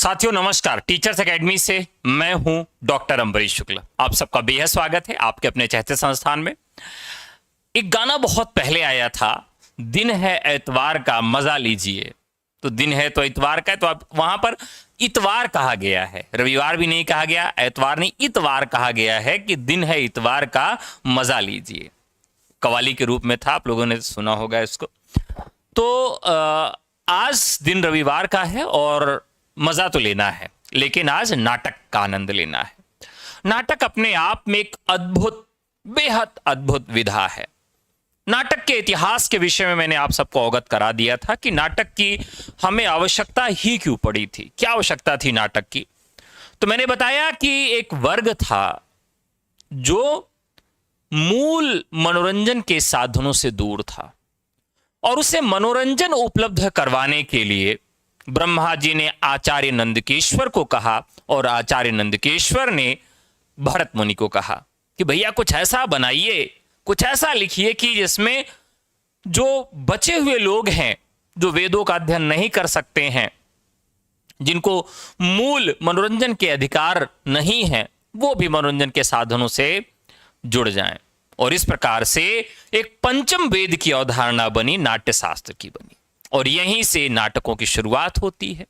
साथियों नमस्कार। Teachers academy से मैं हूं डॉक्टर अम्बरीश शुक्ला। आप सबका बेहद स्वागत है आपके अपने चहते संस्थान में। एक गाना बहुत पहले आया था, दिन है एतवार का मजा लीजिए। तो दिन है तो इतवार का है, तो आप वहां पर इतवार कहा गया है, रविवार भी नहीं कहा गया, एतवार नहीं इतवार कहा गया है कि दिन है इतवार का मजा लीजिए। कवाली के रूप में था, आप लोगों ने सुना होगा इसको। तो आज दिन रविवार का है और मजा तो लेना है, लेकिन आज नाटक का आनंद लेना है। नाटक अपने आप में एक अद्भुत, बेहद अद्भुत विधा है। नाटक के इतिहास के विषय में मैंने आप सबको अवगत करा दिया था कि नाटक की हमें आवश्यकता ही क्यों पड़ी थी, क्या आवश्यकता थी नाटक की। तो मैंने बताया कि एक वर्ग था जो मूल मनोरंजन के साधनों से दूर था और उसे मनोरंजन उपलब्ध करवाने के लिए ब्रह्मा जी ने आचार्य नंदकेश्वर को कहा और आचार्य नंदकेश्वर ने भरत मुनि को कहा कि भैया कुछ ऐसा बनाइए, कुछ ऐसा लिखिए कि जिसमें जो बचे हुए लोग हैं, जो वेदों का अध्ययन नहीं कर सकते हैं, जिनको मूल मनोरंजन के अधिकार नहीं हैं, वो भी मनोरंजन के साधनों से जुड़ जाएं। और इस प्रकार से एक पंचम वेद की अवधारणा बनी, नाट्य शास्त्र की बनी, और यहीं से नाटकों की शुरुआत होती है।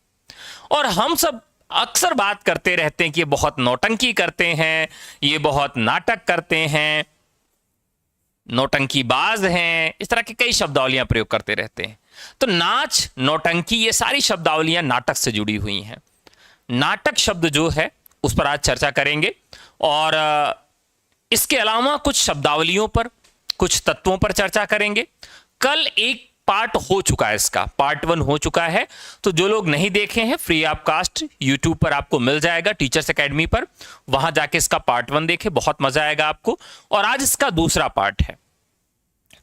और हम सब अक्सर बात करते रहते हैं कि ये बहुत नौटंकी करते हैं, ये बहुत नाटक करते हैं, नौटंकीबाज हैं, इस तरह की कई शब्दावलियां प्रयोग करते रहते हैं। तो नाच, नौटंकी, ये सारी शब्दावलियां नाटक से जुड़ी हुई हैं। नाटक शब्द जो है उस पर आज चर्चा करेंगे और इसके अलावा कुछ शब्दावलियों पर, कुछ तत्वों पर चर्चा करेंगे। कल एक पार्ट हो चुका है, इसका पार्ट 1 हो चुका है, तो जो लोग नहीं देखे हैं फ्री ऑफ कास्ट यूट्यूब पर आपको मिल जाएगा, टीचर्स एकेडमी पर, वहां जाके इसका पार्ट 1 देखें, बहुत मजा आएगा आपको। और आज इसका दूसरा पार्ट है।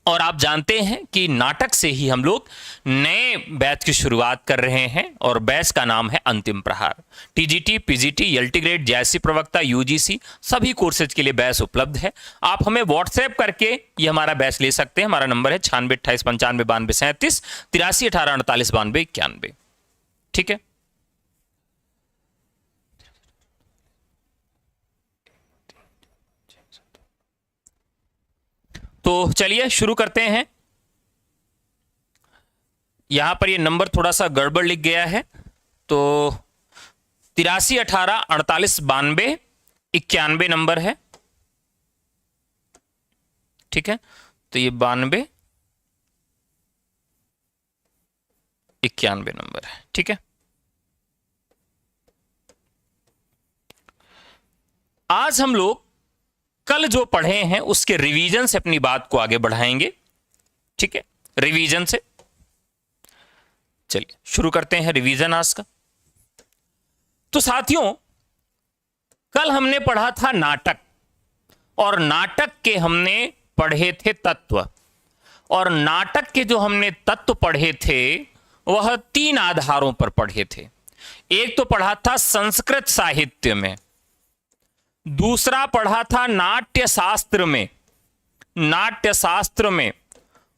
और आप जानते हैं कि नाटक से ही हम लोग नए बैच की शुरुआत कर रहे हैं और बैच का नाम है अंतिम प्रहार। TGT, PGT, LT grade, JSC प्रवक्ता, यूजीसी सभी कोर्सेज के लिए बैच उपलब्ध है। आप हमें व्हाट्सएप करके ये हमारा बैच ले सकते हैं। हमारा नंबर है 9628959237 8318489291। ठीक है, तो चलिए शुरू करते हैं। यहां पर ये नंबर थोड़ा सा गड़बड़ लिख गया है, तो 8318489291 नंबर है। ठीक है, तो ये 9291 नंबर है। ठीक है, आज हम लोग कल जो पढ़े हैं उसके रिवीजन से अपनी बात को आगे बढ़ाएंगे। ठीक है, रिवीजन से चलिए शुरू करते हैं रिवीजन आज का। तो साथियों, कल हमने पढ़ा था नाटक, और नाटक के हमने पढ़े थे तत्व। और नाटक के जो हमने तत्व पढ़े थे वह 3 आधारों पर पढ़े थे। एक तो पढ़ा था संस्कृत साहित्य में, दूसरा पढ़ा था नाट्य शास्त्र में,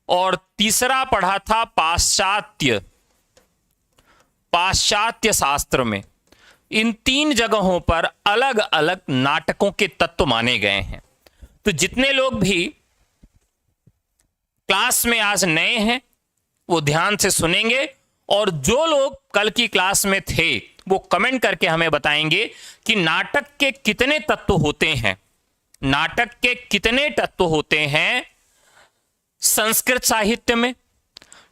और तीसरा पढ़ा था पाश्चात्य शास्त्र में। इन 3 जगहों पर अलग अलग नाटकों के तत्व माने गए हैं। तो जितने लोग भी क्लास में आज नए हैं वो ध्यान से सुनेंगे, और जो लोग कल की क्लास में थे वो कमेंट करके हमें बताएंगे कि नाटक के कितने तत्व होते हैं, नाटक के कितने तत्व होते हैं संस्कृत साहित्य में,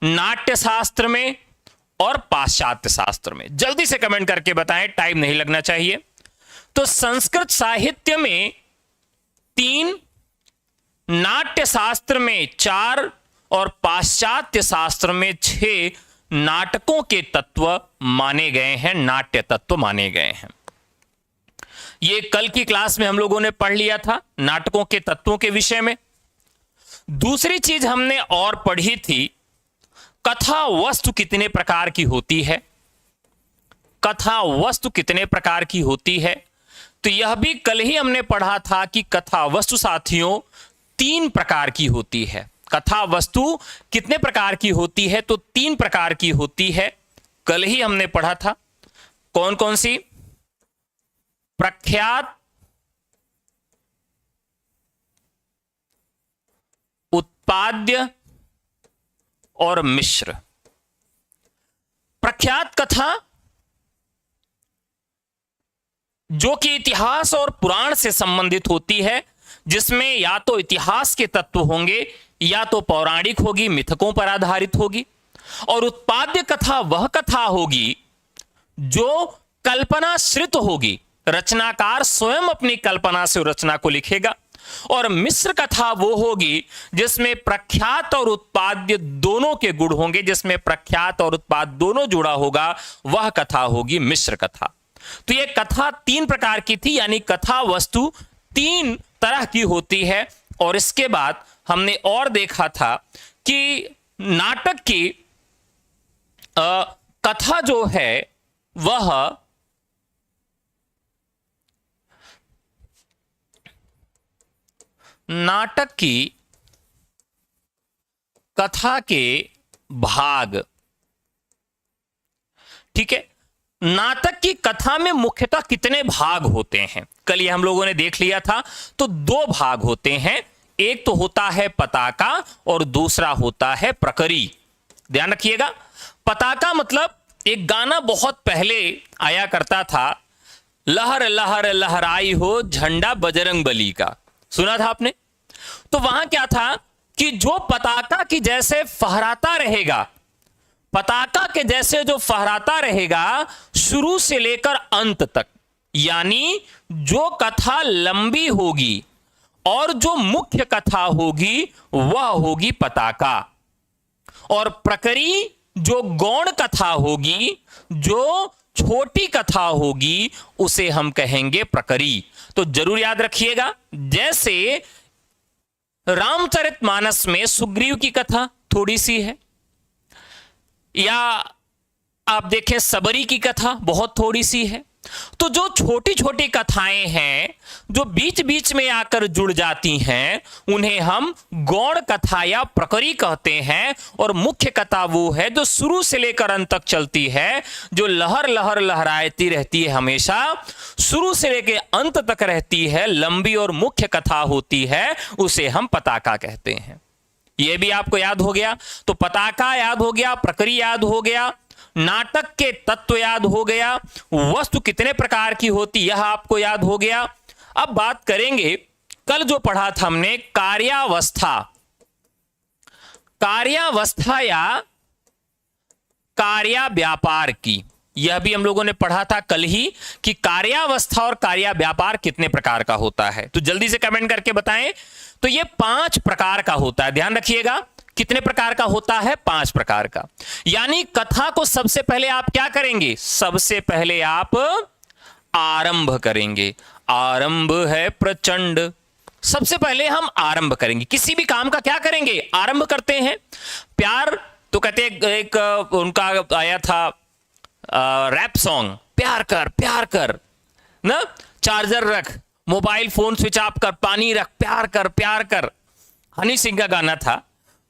नाट्य शास्त्र में और पाश्चात्य शास्त्र में। जल्दी से कमेंट करके बताएं, टाइम नहीं लगना चाहिए। तो संस्कृत साहित्य में 3, नाट्य शास्त्र में 4 और पाश्चात्य शास्त्र में 6 नाटकों के तत्व माने गए हैं, नाट्य तत्व माने गए हैं। ये कल की क्लास में हम लोगों ने पढ़ लिया था नाटकों के तत्वों के विषय में। दूसरी चीज हमने और पढ़ी थी, कथा वस्तु कितने प्रकार की होती है, कथा वस्तु कितने प्रकार की होती है। तो यह भी कल ही हमने पढ़ा था कि कथा वस्तु साथियों 3 प्रकार की होती है। कथा वस्तु कितने प्रकार की होती है, तो 3 प्रकार की होती है, कल ही हमने पढ़ा था। कौन कौन सी? प्रख्यात, उत्पाद्य और मिश्र। प्रख्यात कथा जो कि इतिहास और पुराण से संबंधित होती है, जिसमें या तो इतिहास के तत्व होंगे या तो पौराणिक होगी, मिथकों पर आधारित होगी। और उत्पाद्य कथा वह कथा होगी जो कल्पनाश्रित होगी, रचनाकार स्वयं अपनी कल्पना से रचना को लिखेगा। और मिश्र कथा वो होगी जिसमें प्रख्यात और उत्पाद्य दोनों के गुण होंगे, जिसमें प्रख्यात और उत्पाद दोनों जुड़ा होगा, वह कथा होगी मिश्र कथा। तो ये कथा 3 प्रकार की थी, यानी कथा वस्तु 3 तरह की होती है। और इसके बाद हमने और देखा था कि नाटक की कथा जो है वह नाटक की कथा के भाग, ठीक है। नाटक की कथा में मुख्यतः कितने भाग होते हैं, कल ये हम लोगों ने देख लिया था। तो 2 भाग होते हैं, एक तो होता है पताका और दूसरा होता है प्रकरी। ध्यान रखिएगा, पताका मतलब एक गाना बहुत पहले आया करता था, लहर लहर लहराई हो झंडा बजरंग बली का, सुना था आपने? तो वहां क्या था कि जो पताका की जैसे फहराता रहेगा, पताका के जैसे जो फहराता रहेगा शुरू से लेकर अंत तक, यानी जो कथा लंबी होगी और जो मुख्य कथा होगी वह होगी पताका। और प्रकरी जो गौण कथा होगी, जो छोटी कथा होगी, उसे हम कहेंगे प्रकरी। तो जरूर याद रखिएगा, जैसे रामचरितमानस में सुग्रीव की कथा थोड़ी सी है, या आप देखें सबरी की कथा बहुत थोड़ी सी है। तो जो छोटी छोटी कथाएं हैं जो बीच बीच में आकर जुड़ जाती हैं, उन्हें हम गौण कथा या प्रकरी कहते हैं। और मुख्य कथा वो है जो शुरू से लेकर अंत तक चलती है, जो लहर लहर लहराती रहती है, हमेशा शुरू से लेकर अंत तक रहती है, लंबी और मुख्य कथा होती है, उसे हम पताका कहते हैं। यह भी आपको याद हो गया। तो पताका याद हो गया, प्रकरी याद हो गया, नाटक के तत्व याद हो गया, वस्तु कितने प्रकार की होती यह आपको याद हो गया। अब बात करेंगे, कल जो पढ़ा था हमने कार्यावस्था, कार्यावस्था या कार्या व्यापार की, यह भी हम लोगों ने पढ़ा था कल ही कि कार्यावस्था और कार्या व्यापार कितने प्रकार का होता है। तो जल्दी से कमेंट करके बताएं। तो ये 5 प्रकार का होता है, ध्यान रखिएगा। कितने प्रकार का होता है? 5 प्रकार का। यानी कथा को सबसे पहले आप क्या करेंगे? सबसे पहले आप आरंभ करेंगे। आरंभ है प्रचंड, सबसे पहले हम आरंभ करेंगे। किसी भी काम का क्या करेंगे? आरंभ करते हैं। प्यार तो कहते एक उनका आया था रैप सॉन्ग, प्यार कर ना, चार्जर रख, मोबाइल फोन स्विच ऑफ कर, पानी रख, प्यार कर, हनी सिंह का गाना था।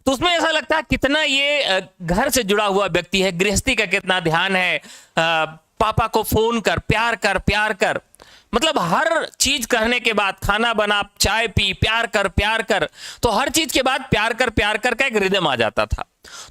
तो उसमें ऐसा लगता है कितना ये घर से जुड़ा हुआ व्यक्ति है, गृहस्थी का कितना ध्यान है, पापा को फोन कर, प्यार कर, मतलब हर चीज करने के बाद, खाना बना, चाय पी, प्यार कर, तो हर चीज के बाद प्यार कर का एक रिदम आ जाता था।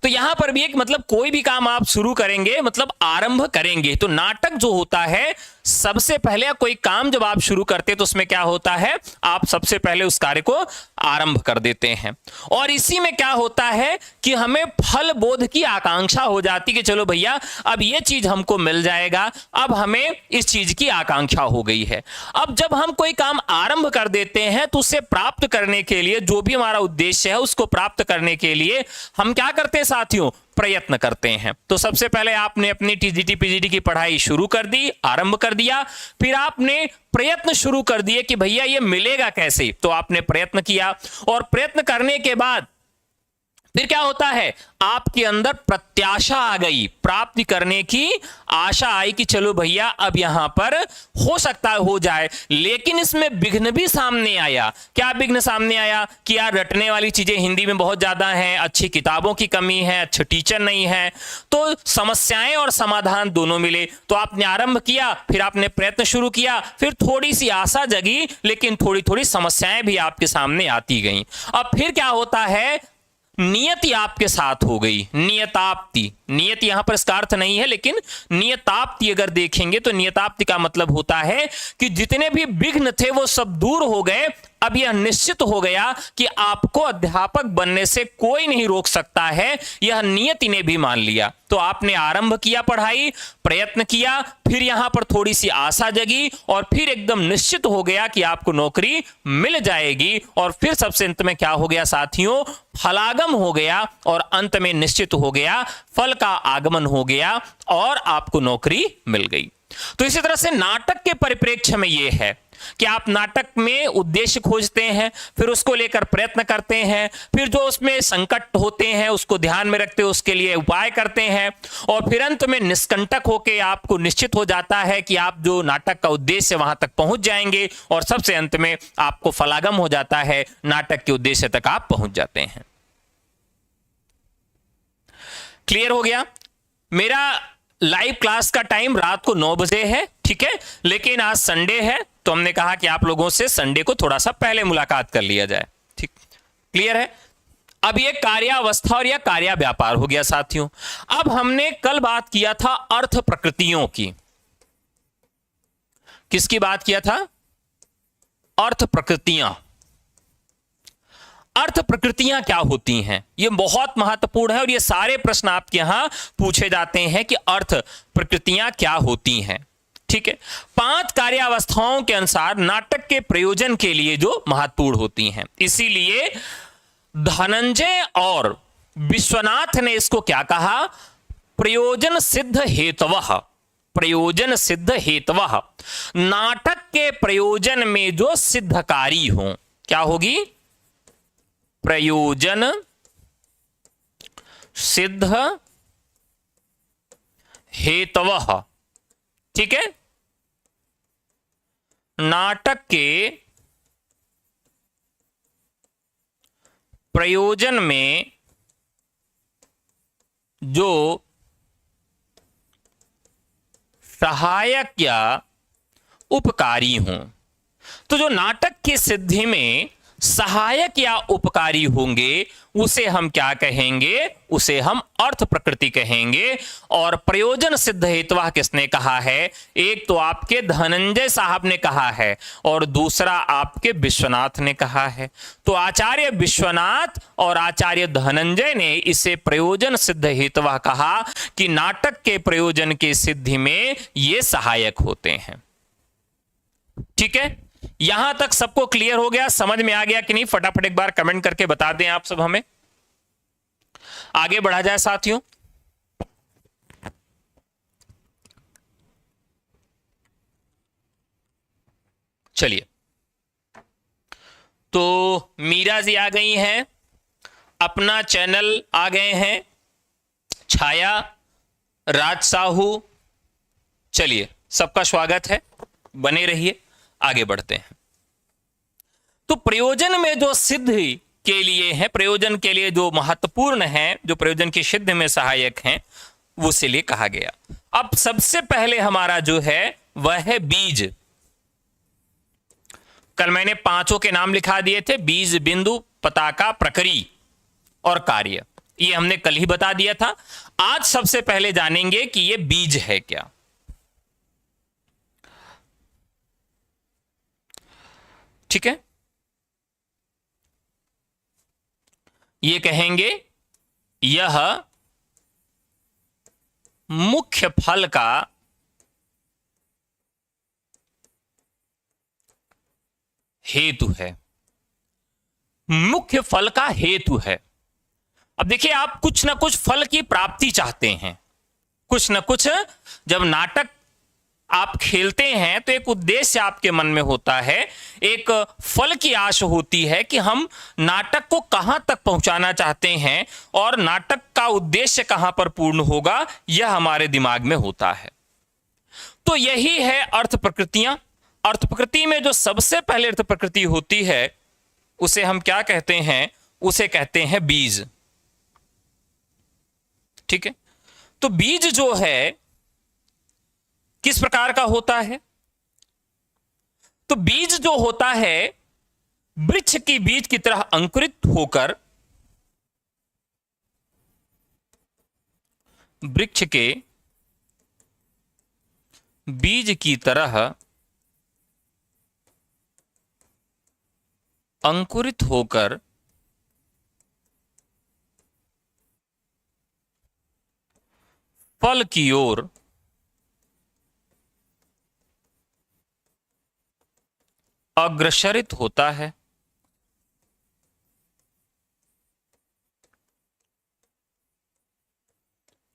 तो यहां पर भी एक मतलब कोई भी काम आप शुरू करेंगे मतलब आरंभ करेंगे। तो नाटक जो होता है, सबसे पहले कोई काम जब आप शुरू करते हैं तो उसमें क्या होता है? आप सबसे पहले उस कार्य को आरंभ कर देते हैं। और इसी में क्या होता है कि हमें फल बोध की आकांक्षा हो जाती कि चलो भैया अब ये चीज हमको मिल जाएगा, अब हमें इस चीज की आकांक्षा हो गई है। अब जब हम कोई काम आरंभ कर देते हैं तो उसे प्राप्त करने के लिए, जो भी हमारा उद्देश्य है उसको प्राप्त करने के लिए हम क्या करते हैं साथियों? प्रयत्न करते हैं। तो सबसे पहले आपने अपनी टीजीटी पीजीटी की पढ़ाई शुरू कर दी, आरंभ कर दिया, फिर आपने प्रयत्न शुरू कर दिए कि भैया ये मिलेगा कैसे, तो आपने प्रयत्न किया, और प्रयत्न करने के बाद फिर क्या होता है, आपके अंदर प्रत्याशा आ गई, प्राप्ति करने की आशा आई कि चलो भैया अब यहां पर हो सकता है हो जाए। लेकिन इसमें विघ्न भी सामने आया। क्या विघ्न सामने आया कि यार रटने वाली चीजें हिंदी में बहुत ज्यादा हैं, अच्छी किताबों की कमी है, अच्छे टीचर नहीं है, तो समस्याएं और समाधान दोनों मिले। तो आपने आरंभ किया, फिर आपने प्रयत्न शुरू किया, फिर थोड़ी सी आशा जगी, लेकिन थोड़ी थोड़ी समस्याएं भी आपके सामने आती गई। अब फिर क्या होता है, नियति आपके साथ हो गई, नियताप्ति। नियति यहां पर इसका अर्थ नहीं है, लेकिन नियताप्ति अगर देखेंगे तो नियताप्ति का मतलब होता है कि जितने भी विघ्न थे वो सब दूर हो गए। अब यह निश्चित हो गया कि आपको अध्यापक बनने से कोई नहीं रोक सकता है, यह नियति ने भी मान लिया। तो आपने आरंभ किया पढ़ाई, प्रयत्न किया, फिर यहां पर थोड़ी सी आशा जगी और फिर एकदम निश्चित हो गया कि आपको नौकरी मिल जाएगी। और फिर सबसे अंत में क्या हो गया साथियों, फलागम हो गया और अंत में निश्चित हो गया, फल का आगमन हो गया और आपको नौकरी मिल गई। तो इसी तरह से नाटक के परिप्रेक्ष्य में यह है कि आप नाटक में उद्देश्य खोजते हैं, फिर उसको लेकर प्रयत्न करते हैं, फिर जो उसमें संकट होते हैं उसको ध्यान में रखते हुए उसके लिए उपाय करते हैं, और फिर अंत में निष्कंटक होकर आपको निश्चित हो जाता है कि आप जो नाटक का उद्देश्य वहां तक पहुंच जाएंगे, और सबसे अंत में आपको फलागम हो जाता है, नाटक के उद्देश्य तक आप पहुंच जाते हैं। क्लियर हो गया? मेरा लाइव क्लास का टाइम रात को 9 बजे है, ठीक है, लेकिन आज संडे है तो हमने कहा कि आप लोगों से संडे को थोड़ा सा पहले मुलाकात कर लिया जाए। ठीक, क्लियर है? अब ये कार्यावस्था और यह कार्य व्यापार हो गया साथियों। अब हमने कल बात किया था अर्थ प्रकृतियों की। किसकी बात किया था? अर्थ प्रकृतियां। अर्थ प्रकृतियां क्या होती हैं, यह बहुत महत्वपूर्ण है और ये सारे प्रश्न आपके यहां पूछे जाते हैं कि अर्थ प्रकृतियां क्या होती हैं। ठीक है, 5 कार्यावस्थाओं के अनुसार नाटक के प्रयोजन के लिए जो महत्वपूर्ण होती हैं। इसीलिए धनंजय और विश्वनाथ ने इसको क्या कहा? प्रयोजन सिद्ध हेतवः। प्रयोजन सिद्ध हेतवः, नाटक के प्रयोजन में जो सिद्धकारी हो, क्या होगी? प्रयोजन सिद्ध हेतवः। ठीक है, नाटक के प्रयोजन में जो सहायक या उपकारी हों। तो जो नाटक की सिद्धि में सहायक या उपकारी होंगे उसे हम क्या कहेंगे? उसे हम अर्थ प्रकृति कहेंगे। और प्रयोजन सिद्ध हेतुः किसने कहा है? एक तो आपके धनंजय साहब ने कहा है और दूसरा आपके विश्वनाथ ने कहा है। तो आचार्य विश्वनाथ और आचार्य धनंजय ने इसे प्रयोजन सिद्ध हेतुः कहा कि नाटक के प्रयोजन के सिद्धि में ये सहायक होते हैं। ठीक है, यहां तक सबको क्लियर हो गया? समझ में आ गया कि नहीं? फटाफट एक बार कमेंट करके बता दें आप सब हमें, आगे बढ़ा जाए साथियों। चलिए, तो मीरा जी आ गई हैं, अपना चैनल आ गए हैं, छाया, राज साहू। चलिए, सबका स्वागत है, बने रहिए, आगे बढ़ते हैं। तो प्रयोजन में जो सिद्धि के लिए है, प्रयोजन के लिए जो महत्वपूर्ण है, जो प्रयोजन की सिद्धि में सहायक हैं, वो से लिए कहा गया। अब सबसे पहले हमारा जो है वह है बीज। कल मैंने 5 के नाम लिखा दिए थे, बीज, बिंदु, पताका, प्रकरी और कार्य। ये हमने कल ही बता दिया था। आज सबसे पहले जानेंगे कि ये बीज है क्या। ठीक है, ये कहेंगे यह मुख्य फल का हेतु है। मुख्य फल का हेतु है। अब देखिए, आप कुछ ना कुछ फल की प्राप्ति चाहते हैं, कुछ ना कुछ। जब नाटक आप खेलते हैं तो एक उद्देश्य आपके मन में होता है, एक फल की आश होती है कि हम नाटक को कहां तक पहुंचाना चाहते हैं और नाटक का उद्देश्य कहां पर पूर्ण होगा, यह हमारे दिमाग में होता है। तो यही है अर्थ प्रकृतियां। अर्थ प्रकृति में जो सबसे पहले अर्थ प्रकृति होती है उसे हम क्या कहते हैं? उसे कहते हैं बीज। ठीक है, तो बीज जो है किस प्रकार का होता है? तो बीज जो होता है वृक्ष की बीज की तरह अंकुरित होकर वृक्ष के बीज की तरह अंकुरित होकर फल की ओर अग्रसरित होता है।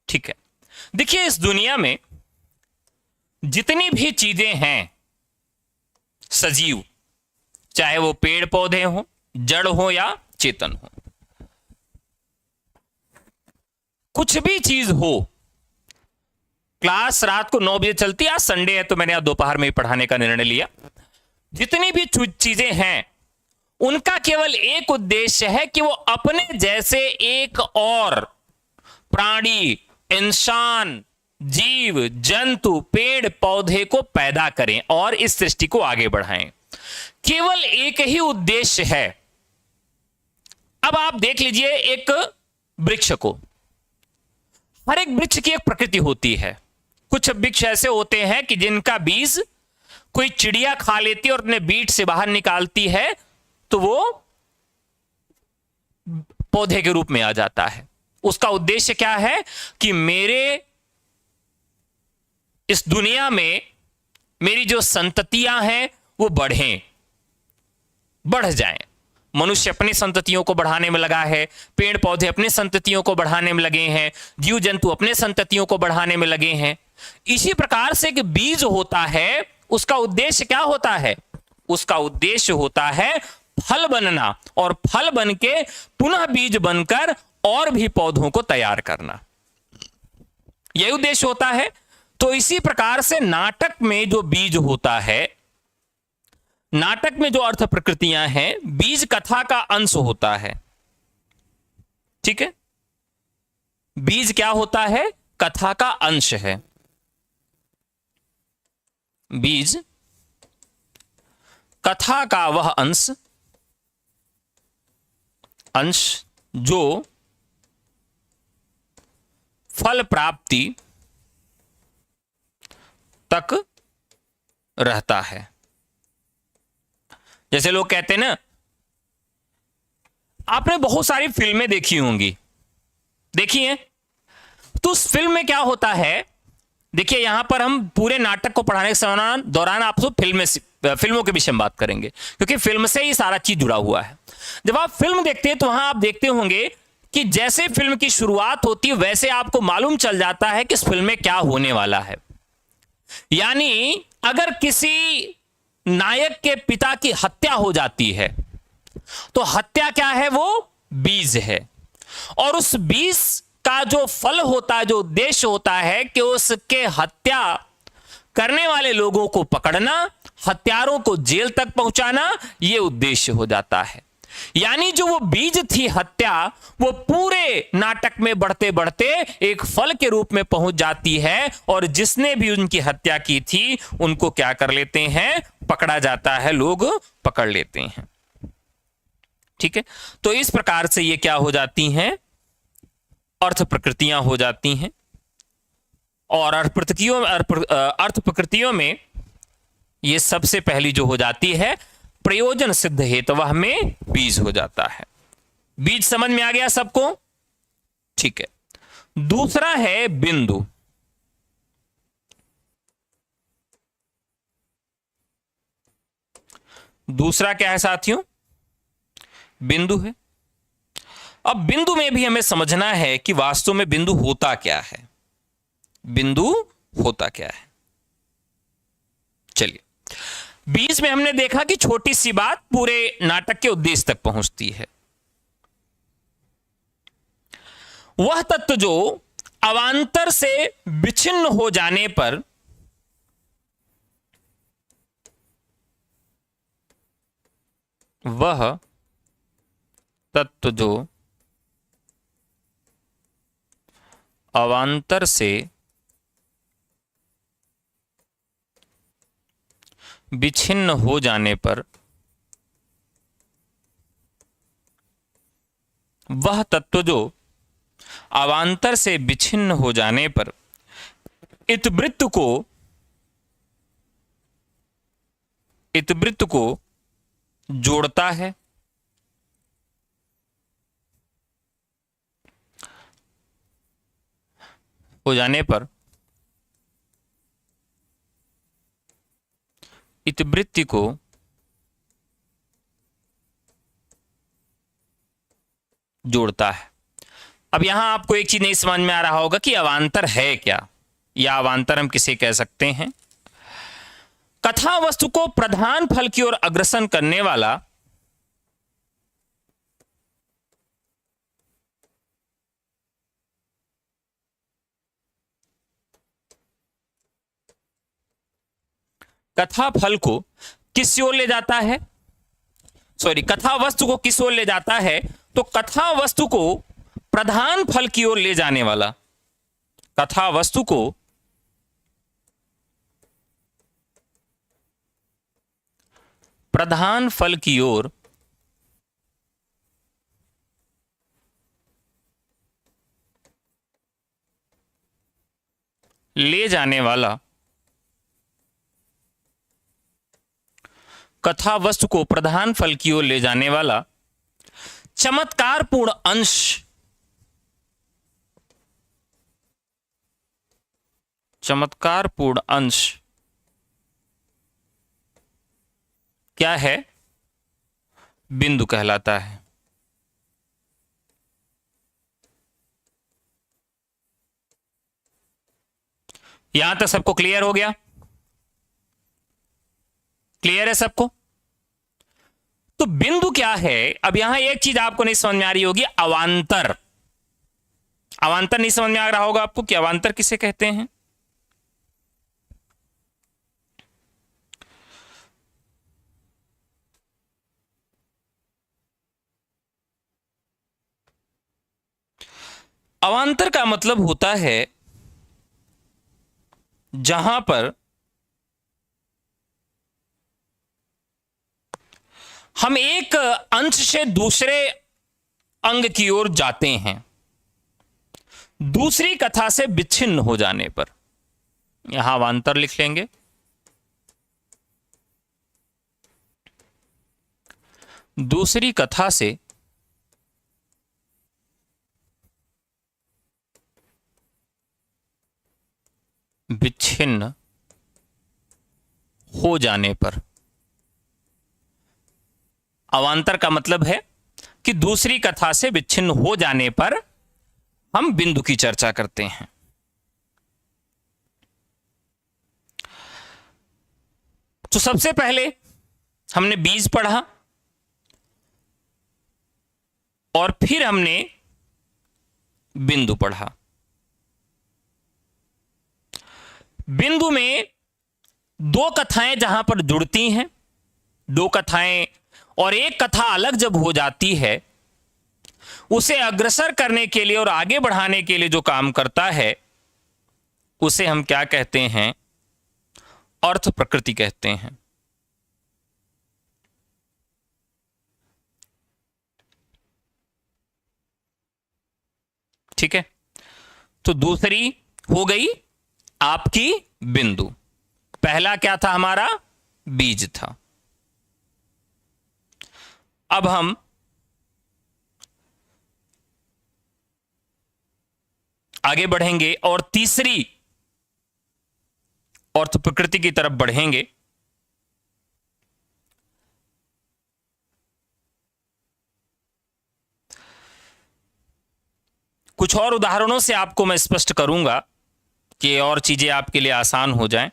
ठीक है, देखिए इस दुनिया में जितनी भी चीजें हैं सजीव, चाहे वो पेड़ पौधे हो, जड़ हो या चेतन हो, कुछ भी चीज हो, क्लास रात को 9 बजे चलती है, आज संडे है तो मैंने आज दोपहर में ही पढ़ाने का निर्णय लिया। जितनी भी चीजें हैं उनका केवल एक उद्देश्य है कि वो अपने जैसे एक और प्राणी, इंसान, जीव, जंतु, पेड़ पौधे को पैदा करें और इस सृष्टि को आगे बढ़ाएं। केवल एक ही उद्देश्य है। अब आप देख लीजिए एक वृक्ष को, हर एक वृक्ष की एक प्रकृति होती है। कुछ वृक्ष ऐसे होते हैं कि जिनका बीज कोई चिड़िया खा लेती है और अपने बीज से बाहर निकालती है तो वो पौधे के रूप में आ जाता है। उसका उद्देश्य क्या है कि मेरे इस दुनिया में मेरी जो संततियां हैं वो बढ़ जाएं। मनुष्य अपनी संततियों को बढ़ाने में लगा है, पेड़ पौधे अपने संततियों को बढ़ाने में लगे हैं, जीव जंतु अपने संततियों को बढ़ाने में लगे हैं। इसी प्रकार से कि बीज होता है, उसका उद्देश्य क्या होता है? उसका उद्देश्य होता है फल बनना और फल बन के पुनः बीज बनकर और भी पौधों को तैयार करना, यही उद्देश्य होता है। तो इसी प्रकार से नाटक में जो बीज होता है, नाटक में जो अर्थ प्रकृतियां हैं, बीज कथा का अंश होता है। ठीक है, बीज क्या होता है? कथा का अंश है। बीज कथा का वह अंश जो फल प्राप्ति तक रहता है। जैसे लोग कहते हैं ना, आपने बहुत सारी फिल्में देखी होंगी, देखी हैं? तो उस फिल्म में क्या होता है, देखिए यहां पर हम पूरे नाटक को पढ़ाने के दौरान आपको फिल्मों के विषय में बात करेंगे, क्योंकि फिल्म से ही सारा चीज जुड़ा हुआ है। जब आप फिल्म देखते हैं तो वहां आप देखते होंगे कि जैसे फिल्म की शुरुआत होती है वैसे आपको मालूम चल जाता है कि इस फिल्म में क्या होने वाला है। यानी अगर किसी नायक के पिता की हत्या हो जाती है तो हत्या क्या है? वो बीज है। और उस बीज का जो फल होता है, जो उद्देश्य होता है कि उसके हत्या करने वाले लोगों को पकड़ना, हत्यारों को जेल तक पहुंचाना, यह उद्देश्य हो जाता है। यानी जो वो बीज थी हत्या, वो पूरे नाटक में बढ़ते बढ़ते एक फल के रूप में पहुंच जाती है और जिसने भी उनकी हत्या की थी उनको क्या कर लेते हैं? पकड़ा जाता है, लोग पकड़ लेते हैं। ठीक है, तो इस प्रकार से ये क्या हो जाती हैं? अर्थ प्रकृतियां हो जाती हैं। और अर्थ प्रकृतियों में ये सबसे पहली जो हो जाती है, प्रयोजन सिद्ध हेतुवह में बीज हो जाता है। बीज समझ में आ गया सबको? ठीक है, दूसरा है बिंदु। दूसरा क्या है साथियों? बिंदु है। अब बिंदु में भी हमें समझना है कि वास्तव में बिंदु होता क्या है। बिंदु होता क्या है? चलिए, 20 में हमने देखा कि छोटी सी बात पूरे नाटक के उद्देश्य तक पहुंचती है। वह तत्व जो अवांतर से विच्छिन्न हो जाने पर वह तत्व जो अवांतर से विच्छिन्न हो जाने पर वह तत्व जो अवांतर से विच्छिन्न हो जाने पर इतवृत्त को जोड़ता है। हो जाने पर इतवृत्ति को जोड़ता है। अब यहां आपको एक चीज नहीं समझ में आ रहा होगा कि अवांतर है क्या, या अवांतर हम किसे कह सकते हैं। कथा वस्तु को प्रधान फल की ओर अग्रसर करने वाला कथा फल को किस ओर ले जाता है, कथा वस्तु को किस ओर ले जाता है, तो कथा वस्तु को प्रधान फल की ओर ले जाने वाला, कथा वस्तु को प्रधान फल की ओर ले जाने वाला, कथा वस्तु को प्रधान फल की ओर ले जाने वाला चमत्कारपूर्ण अंश क्या है, बिंदु कहलाता है। यहां तक सबको क्लियर हो गया? क्लियर है सबको? तो बिंदु क्या है? अब यहां एक चीज आपको नहीं समझ में आ रही होगी, अवांतर। अवांतर नहीं समझ में आ रहा होगा आपको कि अवांतर किसे कहते हैं। अवांतर का मतलब होता है जहां पर हम एक अंश से दूसरे अंग की ओर जाते हैं, दूसरी कथा से विच्छिन्न हो जाने पर। यहां अवांतर लिख लेंगे। दूसरी कथा से विच्छिन्न हो जाने पर। अवांतर का मतलब है कि दूसरी कथा से विच्छिन्न हो जाने पर हम बिंदु की चर्चा करते हैं। तो सबसे पहले हमने बीज पढ़ा और फिर हमने बिंदु पढ़ा। बिंदु में दो कथाएं जहां पर जुड़ती हैं, दो कथाएं, और एक कथा अलग जब हो जाती है, उसे अग्रसर करने के लिए और आगे बढ़ाने के लिए जो काम करता है उसे हम क्या कहते हैं? अर्थ प्रकृति कहते हैं। ठीक है, तो दूसरी हो गई आपकी बिंदु। पहला क्या था हमारा? बीज था। अब हम आगे बढ़ेंगे और तीसरी अर्थ प्रकृति की तरफ बढ़ेंगे। कुछ और उदाहरणों से आपको मैं स्पष्ट करूंगा कि और चीजें आपके लिए आसान हो जाएं।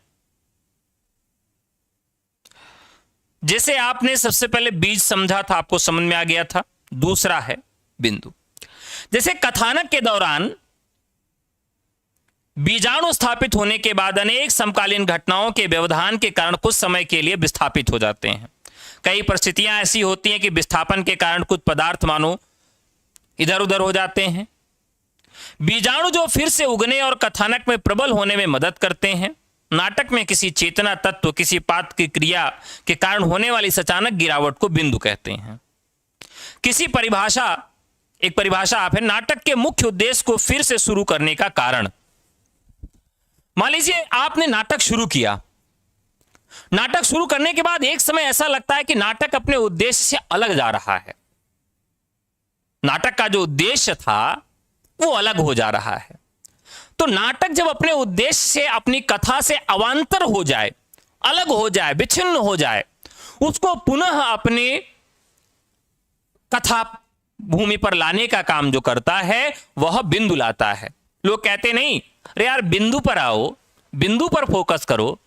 जैसे आपने सबसे पहले बीज समझा था, आपको समझ में आ गया था। दूसरा है बिंदु। जैसे कथानक के दौरान बीजाणु स्थापित होने के बाद अनेक समकालीन घटनाओं के व्यवधान के कारण कुछ समय के लिए विस्थापित हो जाते हैं। कई परिस्थितियां ऐसी होती हैं कि विस्थापन के कारण कुछ पदार्थ मानो इधर उधर हो जाते हैं। बीजाणु जो फिर से उगने और कथानक में प्रबल होने में मदद करते हैं। नाटक में किसी चेतना तत्व, किसी पात्र की क्रिया के कारण होने वाली इस अचानक गिरावट को बिंदु कहते हैं। एक परिभाषा आप है नाटक के मुख्य उद्देश्य को फिर से शुरू करने का कारण। मान लीजिए आपने नाटक शुरू किया, नाटक शुरू करने के बाद एक समय ऐसा लगता है कि नाटक अपने उद्देश्य से अलग जा रहा है। नाटक का जो उद्देश्य था वो अलग हो जा रहा है। तो नाटक जब अपने उद्देश्य से, अपनी कथा से अवांतर हो जाए, अलग हो जाए, विच्छिन्न हो जाए, उसको पुनः अपने कथा भूमि पर लाने का काम जो करता है वह बिंदु लाता है। लोग कहते नहीं, अरे यार बिंदु पर आओ, बिंदु पर फोकस करो।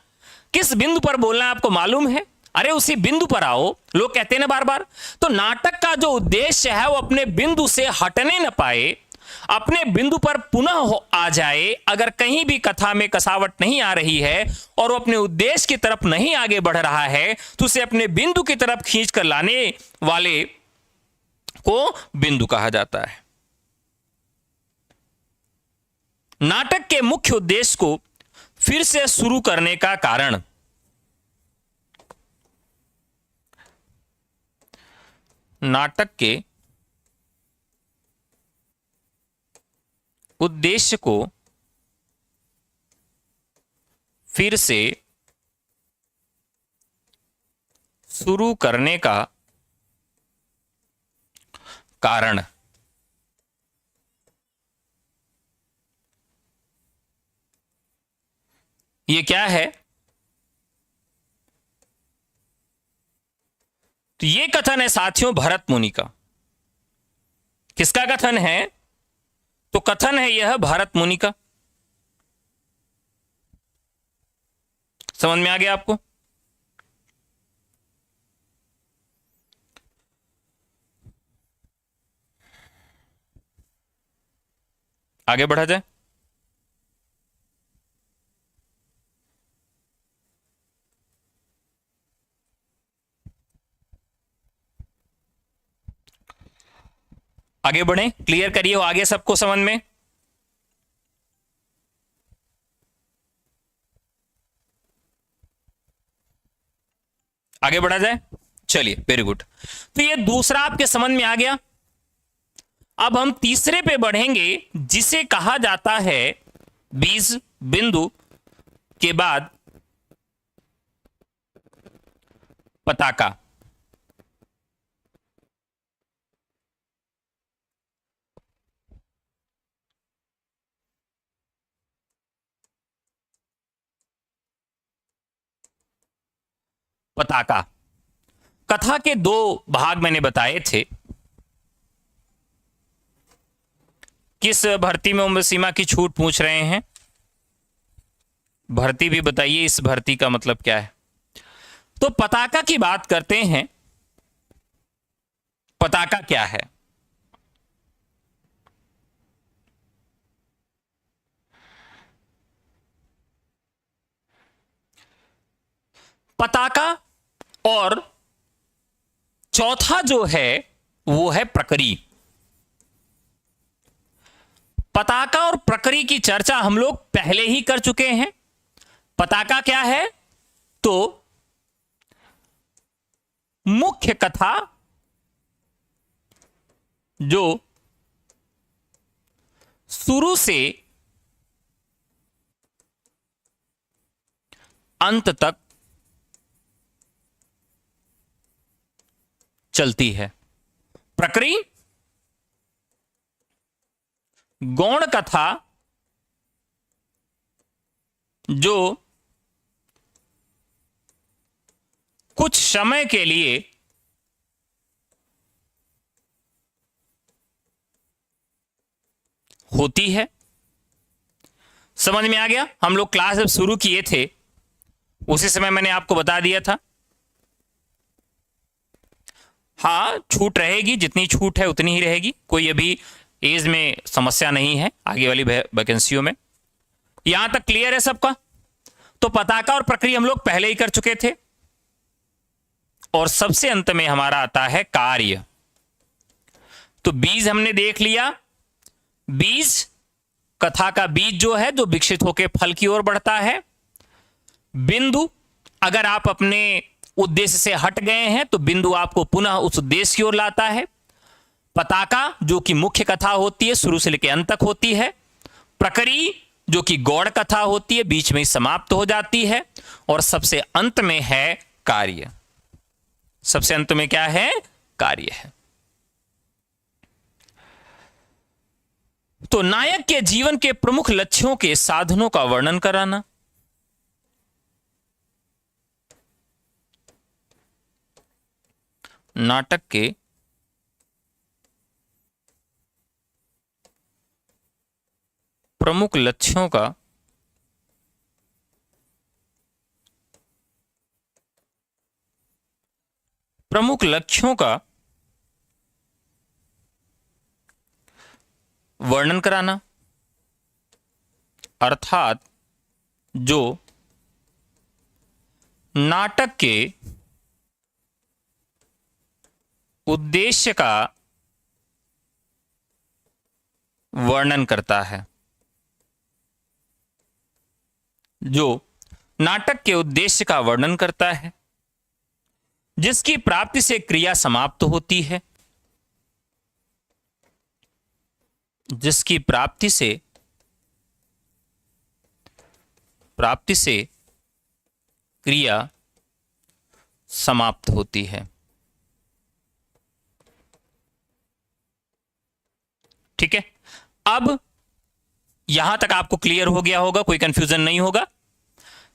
किस बिंदु पर बोलना है आपको मालूम है? अरे उसी बिंदु पर आओ, लोग कहते हैं ना बार बार। तो नाटक का जो उद्देश्य है वो अपने बिंदु से हटने न पाए, अपने बिंदु पर पुनः आ जाए। अगर कहीं भी कथा में कसावट नहीं आ रही है और वो अपने उद्देश्य की तरफ नहीं आगे बढ़ रहा है तो उसे अपने बिंदु की तरफ खींच कर लाने वाले को बिंदु कहा जाता है। नाटक के मुख्य उद्देश्य को फिर से शुरू करने का कारण। नाटक के उद्देश्य को फिर से शुरू करने का कारण। ये क्या है? तो ये कथन है साथियों भरत मुनि का। किसका कथन है? तो कथन है यह भरत मुनि का। समझ में आ गया आपको? आगे बढ़ा जाए। आगे बढ़े, क्लियर करिए, वो आगे सबको समझ में। आगे बढ़ा जाए, चलिए, वेरी गुड। तो ये दूसरा आपके समझ में आ गया। अब हम तीसरे पे बढ़ेंगे जिसे कहा जाता है बीज बिंदु के बाद पताका। पताका कथा के दो भाग मैंने बताए थे। किस भर्ती में उम्र सीमा की छूट पूछ रहे हैं? भर्ती भी बताइए, इस भर्ती का मतलब क्या है? तो पताका की बात करते हैं। पताका क्या है? पताका और चौथा जो है वो है प्रकरी। पताका और प्रकरी की चर्चा हम लोग पहले ही कर चुके हैं। पताका क्या है? तो मुख्य कथा जो शुरू से अंत तक चलती है। प्रकरी गौण कथा जो कुछ समय के लिए होती है। समझ में आ गया? हम लोग क्लास जब शुरू किए थे उसी समय मैंने आपको बता दिया था हाँ, छूट रहेगी, जितनी छूट है उतनी ही रहेगी, कोई अभी एज में समस्या नहीं है आगे वाली वैकेंसियों में। यहां तक क्लियर है सबका? तो पताका और प्रक्रिया हम लोग पहले ही कर चुके थे। और सबसे अंत में हमारा आता है कार्य। तो बीज हमने देख लिया। बीज, कथा का बीज जो है, जो विकसित होकर फल की ओर बढ़ता है। बिंदु, अगर आप अपने उद्देश्य से हट गए हैं तो बिंदु आपको पुनः उस उद्देश्य की ओर लाता है। पताका, जो कि मुख्य कथा होती है, शुरू से लेकर अंत तक होती है। प्रकरी, जो कि गौड़ कथा होती है, बीच में ही समाप्त हो जाती है। और सबसे अंत में है कार्य। सबसे अंत में क्या है? कार्य है। तो नायक के जीवन के प्रमुख लक्ष्यों के साधनों का वर्णन कराना। नाटक के प्रमुख लक्ष्यों का वर्णन कराना, अर्थात जो नाटक के उद्देश्य का वर्णन करता है। जो नाटक के उद्देश्य का वर्णन करता है, जिसकी प्राप्ति से क्रिया समाप्त होती है, जिसकी प्राप्ति से क्रिया समाप्त होती है। ठीक है, अब यहां तक आपको क्लियर हो गया होगा, कोई कंफ्यूजन नहीं होगा।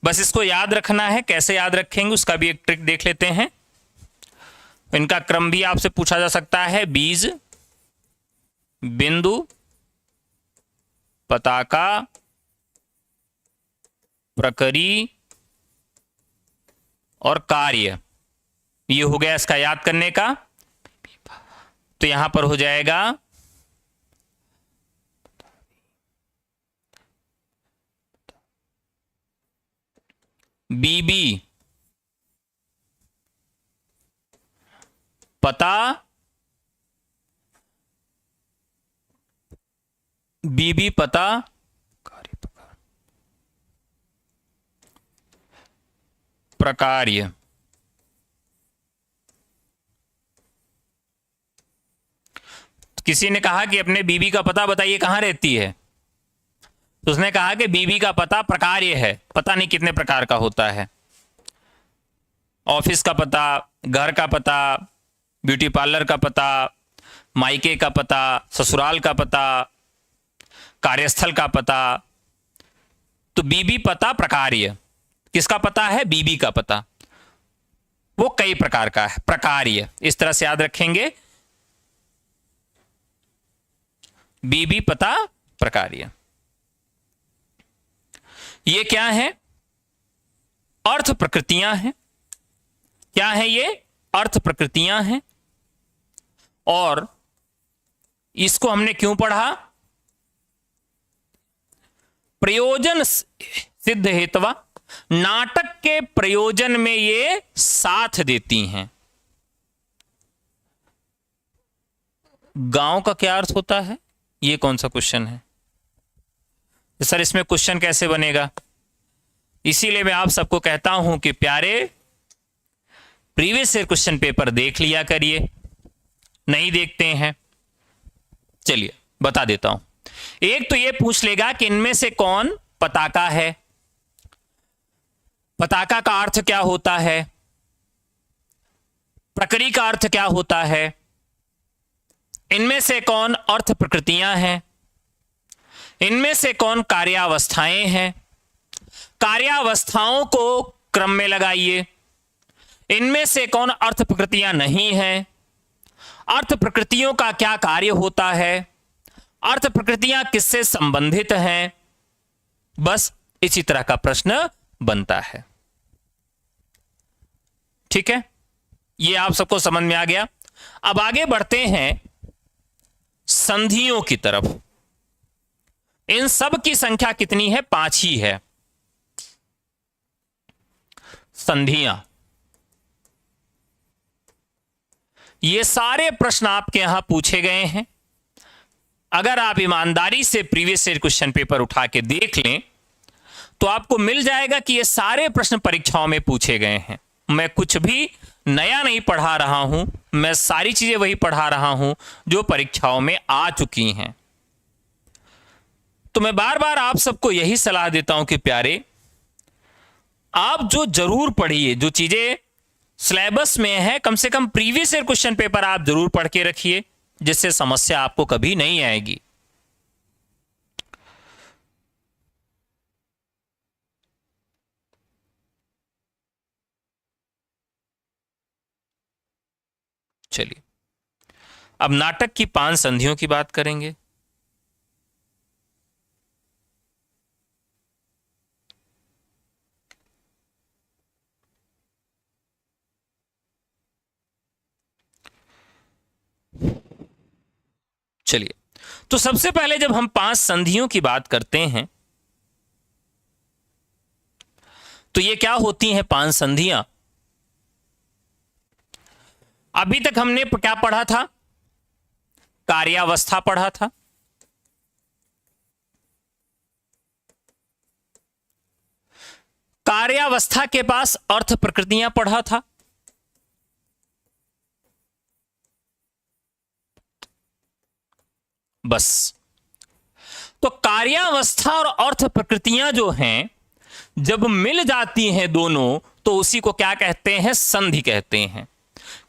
बस इसको याद रखना है। कैसे याद रखेंगे उसका भी एक ट्रिक देख लेते हैं। इनका क्रम भी आपसे पूछा जा सकता है। बीज, बिंदु, पताका, प्रकरी और कार्य। ये हो गया इसका याद करने का। तो यहां पर हो जाएगा बीबी पता, बीबी पता, प्रकार्य। किसी ने कहा कि अपने बीबी का पता बताइए कहां रहती है, तो उसने कहा कि बीबी का पता प्रकार्य है। पता नहीं कितने प्रकार का होता है। ऑफिस का पता, घर का पता, ब्यूटी पार्लर का पता, मायके का पता, ससुराल का पता, कार्यस्थल का पता। तो बीबी पता प्रकार्य। किसका पता है? बीबी का पता। वो कई प्रकार का है, प्रकार्य। इस तरह से याद रखेंगे, बीबी पता प्रकार्य। ये क्या है? अर्थ प्रकृतियां हैं। क्या है ये? अर्थ प्रकृतियां हैं। और इसको हमने क्यों पढ़ा? प्रयोजन सिद्ध हेतवा, नाटक के प्रयोजन में ये साथ देती हैं। गांव का क्या अर्थ होता है? ये कौन सा क्वेश्चन है सर? इसमें क्वेश्चन कैसे बनेगा? इसीलिए मैं आप सबको कहता हूं कि प्यारे, प्रीवियस ईयर क्वेश्चन पेपर देख लिया करिए। नहीं देखते हैं, चलिए बता देता हूं। एक तो ये पूछ लेगा कि इनमें से कौन पताका है, पताका का अर्थ क्या होता है, प्रकरी का अर्थ क्या होता है, इनमें से कौन अर्थ प्रकृतियां हैं, इनमें से कौन कार्यावस्थाएं हैं। कार्यावस्थाओं को क्रम में लगाइए। इनमें से कौन अर्थ प्रकृतियां नहीं हैं, अर्थ प्रकृतियों का क्या कार्य होता है, अर्थ प्रकृतियां किससे संबंधित हैं। बस इसी तरह का प्रश्न बनता है। ठीक है, ये आप सबको समझ में आ गया। अब आगे बढ़ते हैं संधियों की तरफ। इन सब की संख्या कितनी है? 5 ही है संधियां। ये सारे प्रश्न आपके यहां पूछे गए हैं। अगर आप ईमानदारी से प्रीवियस ईयर क्वेश्चन पेपर उठा के देख लें तो आपको मिल जाएगा कि ये सारे प्रश्न परीक्षाओं में पूछे गए हैं। मैं कुछ भी नया नहीं पढ़ा रहा हूं, मैं सारी चीजें वही पढ़ा रहा हूं जो परीक्षाओं में आ चुकी हैं। तो मैं बार बार आप सबको यही सलाह देता हूं कि प्यारे, आप जो जरूर पढ़िए, जो चीजें सिलेबस में है, कम से कम प्रीवियस ईयर क्वेश्चन पेपर आप जरूर पढ़ के रखिए, जिससे समस्या आपको कभी नहीं आएगी। चलिए, अब नाटक की 5 संधियों की बात करेंगे। चलिए, तो सबसे पहले जब हम 5 संधियों की बात करते हैं तो ये क्या होती हैं 5 संधियां? अभी तक हमने क्या पढ़ा था? कार्यावस्था पढ़ा था, कार्यावस्था के पास अर्थ प्रकृतियां पढ़ा था, बस। तो कार्यावस्था और अर्थ प्रकृतियां जो हैं, जब मिल जाती हैं दोनों, तो उसी को क्या कहते हैं? संधि कहते हैं।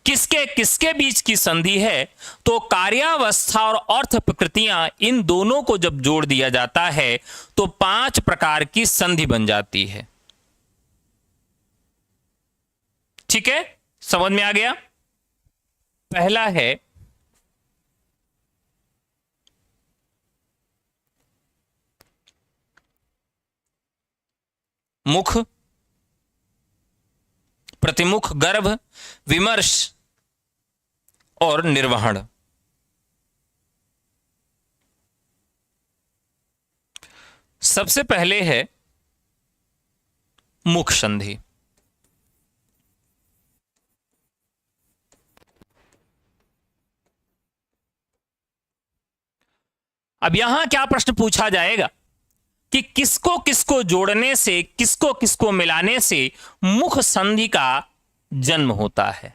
किसके किसके बीच की संधि है? तो कार्यावस्था और अर्थ प्रकृतियां, इन दोनों को जब जोड़ दिया जाता है तो 5 प्रकार की संधि बन जाती है। ठीक है, समझ में आ गया? पहला है मुख, प्रतिमुख, गर्भ, विमर्श और निर्वहन। सबसे पहले है मुख संधि। अब यहां क्या प्रश्न पूछा जाएगा कि किसको किसको जोड़ने से, किसको किसको मिलाने से मुख संधि का जन्म होता है,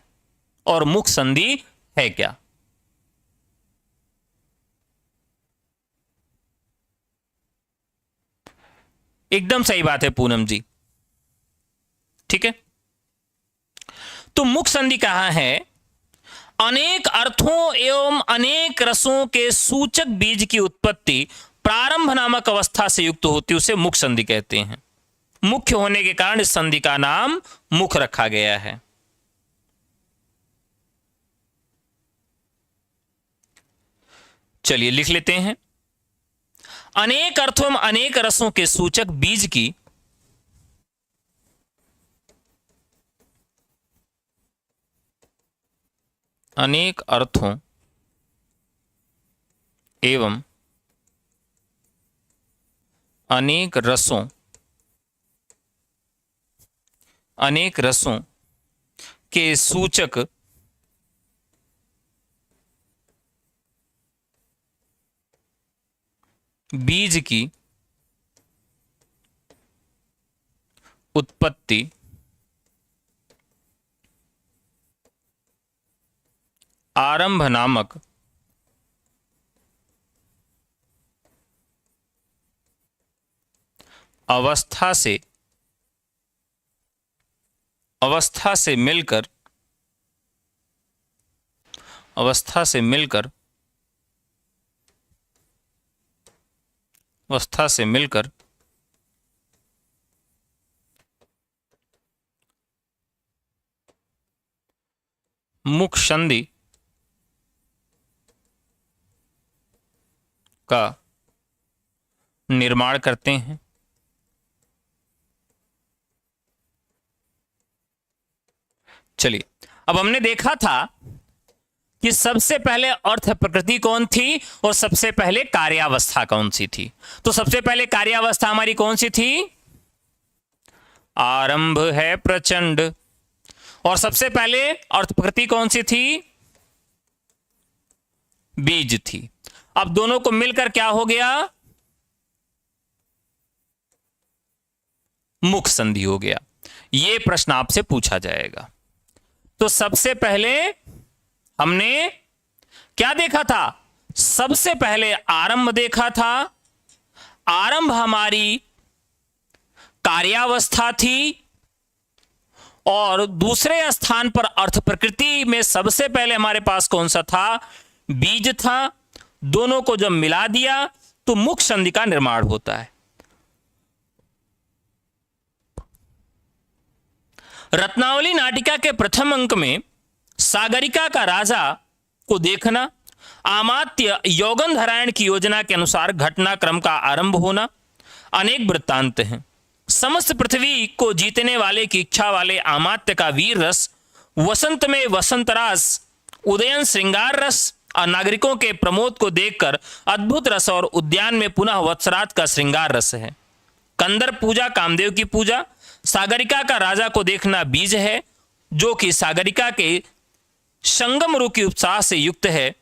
और मुख संधि है क्या? एकदम सही बात है पूनम जी, ठीक है। तो मुख संधि कहां है? अनेक अर्थों एवं अनेक रसों के सूचक बीज की उत्पत्ति प्रारंभ नामक अवस्था से युक्त होती, उसे मुख संधि कहते हैं। मुख्य होने के कारण इस संधि का नाम मुख रखा गया है। चलिए लिख लेते हैं। अनेक अर्थों में अनेक रसों के सूचक बीज की अनेक अर्थों एवं अनेक रसों के सूचक बीज की उत्पत्ति आरंभ नामक अवस्था से मिलकर मुख संधि का निर्माण करते हैं। चलिए, अब हमने देखा था कि सबसे पहले अर्थ प्रकृति कौन थी और सबसे पहले कार्यावस्था कौन सी थी। तो सबसे पहले कार्यावस्था हमारी कौन सी थी? आरंभ है प्रचंड। और सबसे पहले अर्थ प्रकृति कौन सी थी? बीज थी। अब दोनों को मिलकर क्या हो गया? मुख संधि हो गया। यह प्रश्न आपसे पूछा जाएगा। तो सबसे पहले हमने क्या देखा था? सबसे पहले आरंभ देखा था। आरंभ हमारी कार्यावस्था थी और दूसरे स्थान पर अर्थ प्रकृति में सबसे पहले हमारे पास कौन सा था? बीज था। दोनों को जब मिला दिया तो मुख संधि का निर्माण होता है। रत्नावली नाटिका के प्रथम अंक में सागरिका का राजा को देखना, अमात्य यौगंधरायण की योजना के अनुसार घटनाक्रम का आरंभ होना, अनेक वृत्तांत हैं। समस्त पृथ्वी को जीतने वाले की इच्छा वाले अमात्य का वीर रस, वसंत में वसंतरास, उदयन श्रृंगार रस और नागरिकों के प्रमोद को देखकर अद्भुत रस और उद्यान में पुनः वत्सरात का श्रृंगार रस है। कंदर पूजा कामदेव की पूजा, सागरिका का राजा को देखना बीज है जो कि सागरिका के संगम रूप की उत्साह से युक्त है।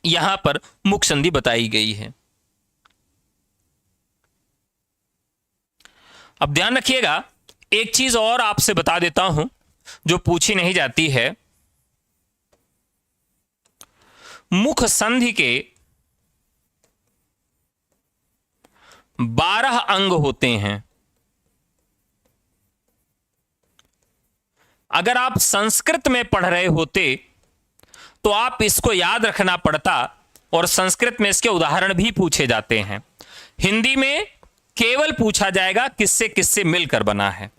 यहां पर मुख संधि बताई गई है। अब ध्यान रखिएगा, एक चीज और आपसे बता देता हूं जो पूछी नहीं जाती है। मुख संधि के 12 अंग होते हैं। अगर आप संस्कृत में पढ़ रहे होते तो आप इसको याद रखना पड़ता और संस्कृत में इसके उदाहरण भी पूछे जाते हैं। हिंदी में केवल पूछा जाएगा किससे किससे मिलकर बना है।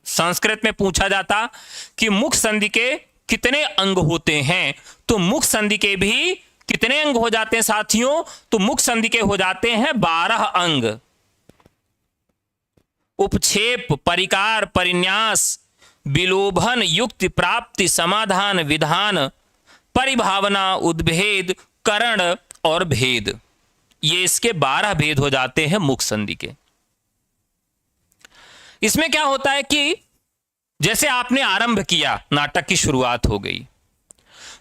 संस्कृत में पूछा जाता कि मुख संधि के कितने अंग होते हैं, तो मुख संधि के भी कितने अंग हो जाते हैं साथियों? तो मुख संधि के हो जाते हैं 12 अंग। उपक्षेप, परिकार, परिन्यास, विलोभन, युक्ति, प्राप्ति, समाधान, विधान, परिभावना, उद्भेद, करण और भेद। ये इसके 12 भेद हो जाते हैं मुख संधि के। इसमें क्या होता है कि जैसे आपने आरंभ किया, नाटक की शुरुआत हो गई,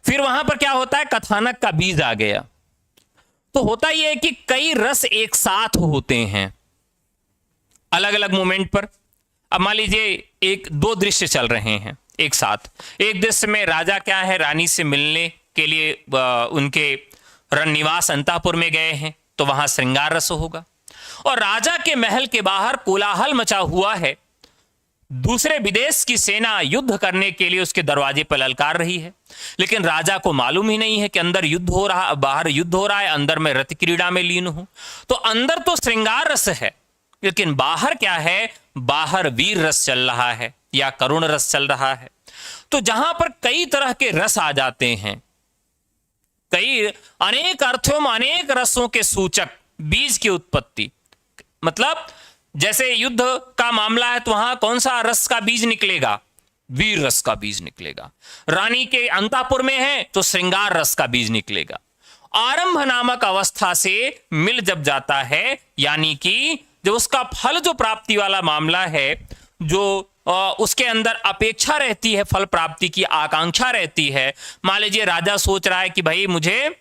फिर वहां पर क्या होता है? कथानक का बीज आ गया। तो होता यह है कि कई रस एक साथ होते हैं अलग अलग मोमेंट पर। अब मान लीजिए एक दो दृश्य चल रहे हैं एक साथ। एक दृश्य में राजा क्या है, रानी से मिलने के लिए उनके रणनिवास अंतापुर में गए हैं, तो वहां श्रृंगार रस होगा। और राजा के महल के बाहर कोलाहल मचा हुआ है, दूसरे विदेश की सेना युद्ध करने के लिए उसके दरवाजे पर ललकार रही है, लेकिन राजा को मालूम ही नहीं है कि अंदर युद्ध हो रहा, बाहर युद्ध हो रहा है, अंदर में रति क्रीड़ा में लीन हूं। तो अंदर तो श्रृंगार रस है, लेकिन बाहर क्या है? बाहर वीर रस चल रहा है या करुण रस चल रहा है। तो जहां पर कई तरह के रस आ जाते हैं, कई अनेक अर्थों में अनेक रसों के सूचक बीज की उत्पत्ति, मतलब जैसे युद्ध का मामला है तो वहां कौन सा रस का बीज निकलेगा? वीर रस का बीज निकलेगा। रानी के अंतापुर में है तो श्रृंगार रस का बीज निकलेगा। आरंभ नामक अवस्था से मिल जब जाता है, यानी कि जो उसका फल जो प्राप्ति वाला मामला है, जो उसके अंदर अपेक्षा रहती है, फल प्राप्ति की आकांक्षा रहती है। मान लीजिए राजा सोच रहा है कि भाई मुझे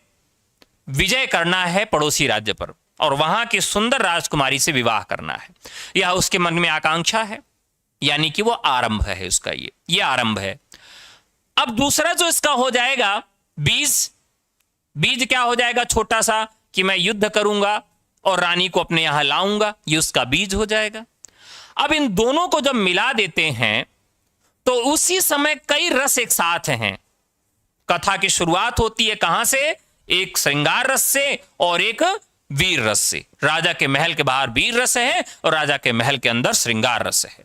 विजय करना है पड़ोसी राज्य पर और वहां की सुंदर राजकुमारी से विवाह करना है, यह उसके मन में आकांक्षा है, यानी कि वो आरंभ है उसका, ये आरंभ है। अब दूसरा जो इसका हो जाएगा बीज, बीज क्या हो जाएगा? छोटा सा कि मैं युद्ध करूंगा और रानी को अपने यहां लाऊंगा, ये उसका बीज हो जाएगा। अब इन दोनों को जब मिला देते हैं तो उसी समय कई रस एक साथ हैं। कथा की शुरुआत होती है कहां से? एक श्रृंगार रस से और एक वीर रस से। राजा के महल के बाहर वीर रस है और राजा के महल के अंदर श्रृंगार रस है।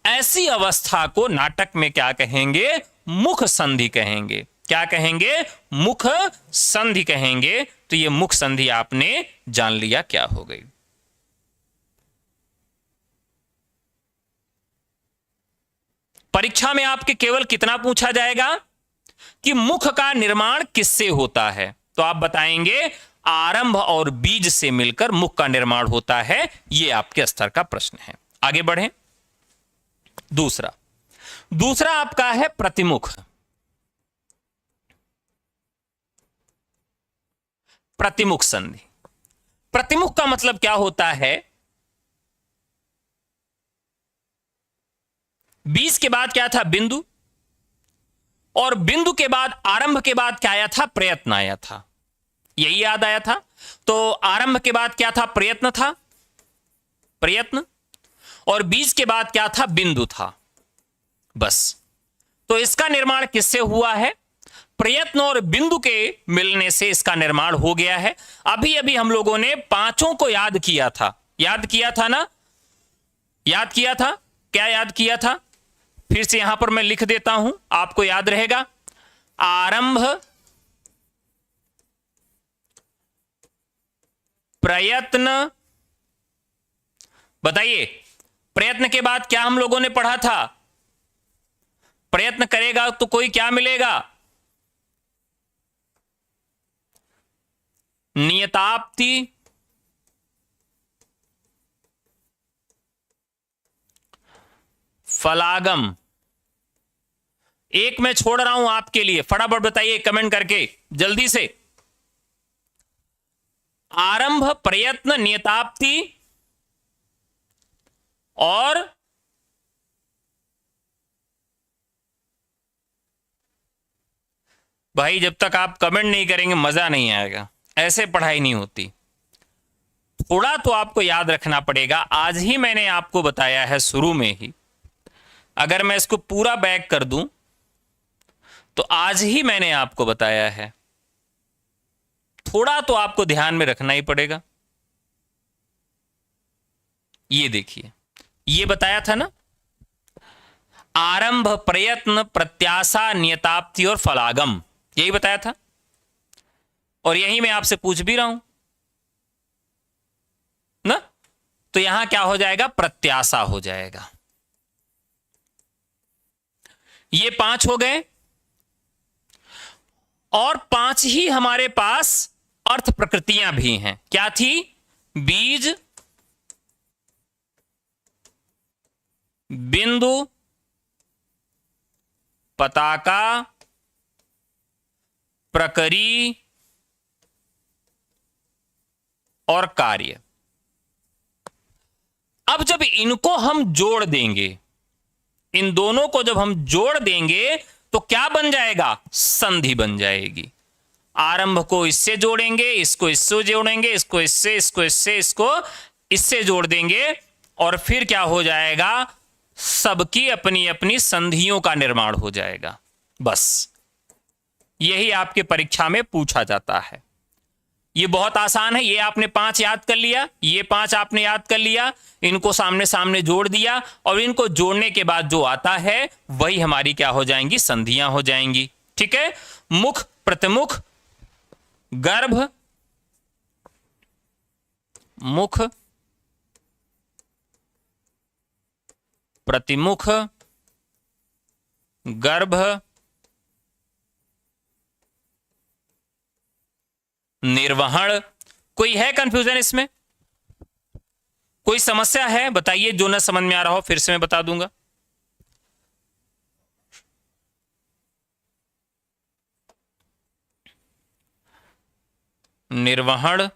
ऐसी अवस्था को नाटक में क्या कहेंगे? मुख संधि कहेंगे। क्या कहेंगे? मुख संधि कहेंगे। तो ये मुख संधि आपने जान लिया क्या हो गई। परीक्षा में आपके केवल कितना पूछा जाएगा? कि मुख का निर्माण किससे होता है, तो आप बताएंगे आरंभ और बीज से मिलकर मुख का निर्माण होता है। यह आपके स्तर का प्रश्न है। आगे बढ़ें। दूसरा आपका है प्रतिमुख। प्रतिमुख संधि। प्रतिमुख का मतलब क्या होता है? बीज के बाद क्या था? बिंदु, और बिंदु के बाद आरंभ के बाद क्या आया था? प्रयत्न आया था। यही याद आया था। तो आरंभ के बाद क्या था? प्रयत्न था, प्रयत्न, और बीज के बाद क्या था? बिंदु था। बस। तो इसका निर्माण किससे हुआ है? प्रयत्न और बिंदु के मिलने से इसका निर्माण हो गया है। अभी अभी हम लोगों ने पांचों को याद किया था। याद किया था ना? याद किया था। क्या याद किया था? फिर से यहां पर मैं लिख देता हूं, आपको याद रहेगा। आरंभ, प्रयत्न, बताइए प्रयत्न के बाद क्या हम लोगों ने पढ़ा था? प्रयत्न करेगा तो कोई क्या मिलेगा? नियताप्ति, फलागम। एक मैं छोड़ रहा हूं आपके लिए, फटाफट बताइए कमेंट करके जल्दी से। आरंभ, प्रयत्न, नियताप्ति और भाई जब तक आप कमेंट नहीं करेंगे मजा नहीं आएगा। ऐसे पढ़ाई नहीं होती। थोड़ा तो आपको याद रखना पड़ेगा। आज ही मैंने आपको बताया है शुरू में ही। अगर मैं इसको पूरा बैक कर दूं तो आज ही मैंने आपको बताया है। थोड़ा तो आपको ध्यान में रखना ही पड़ेगा। ये देखिए, ये बताया था ना, आरंभ, प्रयत्न, प्रत्याशा, नियताप्ति और फलागम, यही बताया था। और यही मैं आपसे पूछ भी रहा हूं ना। तो यहां क्या हो जाएगा? प्रत्याशा हो जाएगा। ये 5 हो गए, और 5 ही हमारे पास अर्थ प्रकृतियां भी हैं। क्या थी? बीज, बिंदु, पताका, प्रकरी और कार्य। अब जब इनको हम जोड़ देंगे, इन दोनों को जब हम जोड़ देंगे तो क्या बन जाएगा? संधि बन जाएगी। आरंभ को इससे जोड़ेंगे, इसको इससे जोड़ेंगे, इसको इससे, इसको इससे, इसको इससे जोड़ देंगे, और फिर क्या हो जाएगा? सबकी अपनी अपनी संधियों का निर्माण हो जाएगा। बस यही आपके परीक्षा में पूछा जाता है। ये बहुत आसान है। ये आपने 5 याद कर लिया, ये 5 आपने याद कर लिया, इनको सामने सामने जोड़ दिया, और इनको जोड़ने के बाद जो आता है वही हमारी क्या हो जाएंगी? संधियां हो जाएंगी। ठीक है। मुख, प्रतिमुख, गर्भ, मुख, प्रतिमुख, गर्भ, निर्वहण। कोई है कंफ्यूजन इसमें? कोई समस्या है? बताइए। जो ना समझ में आ रहा हो फिर से मैं बता दूंगा। निर्वहण,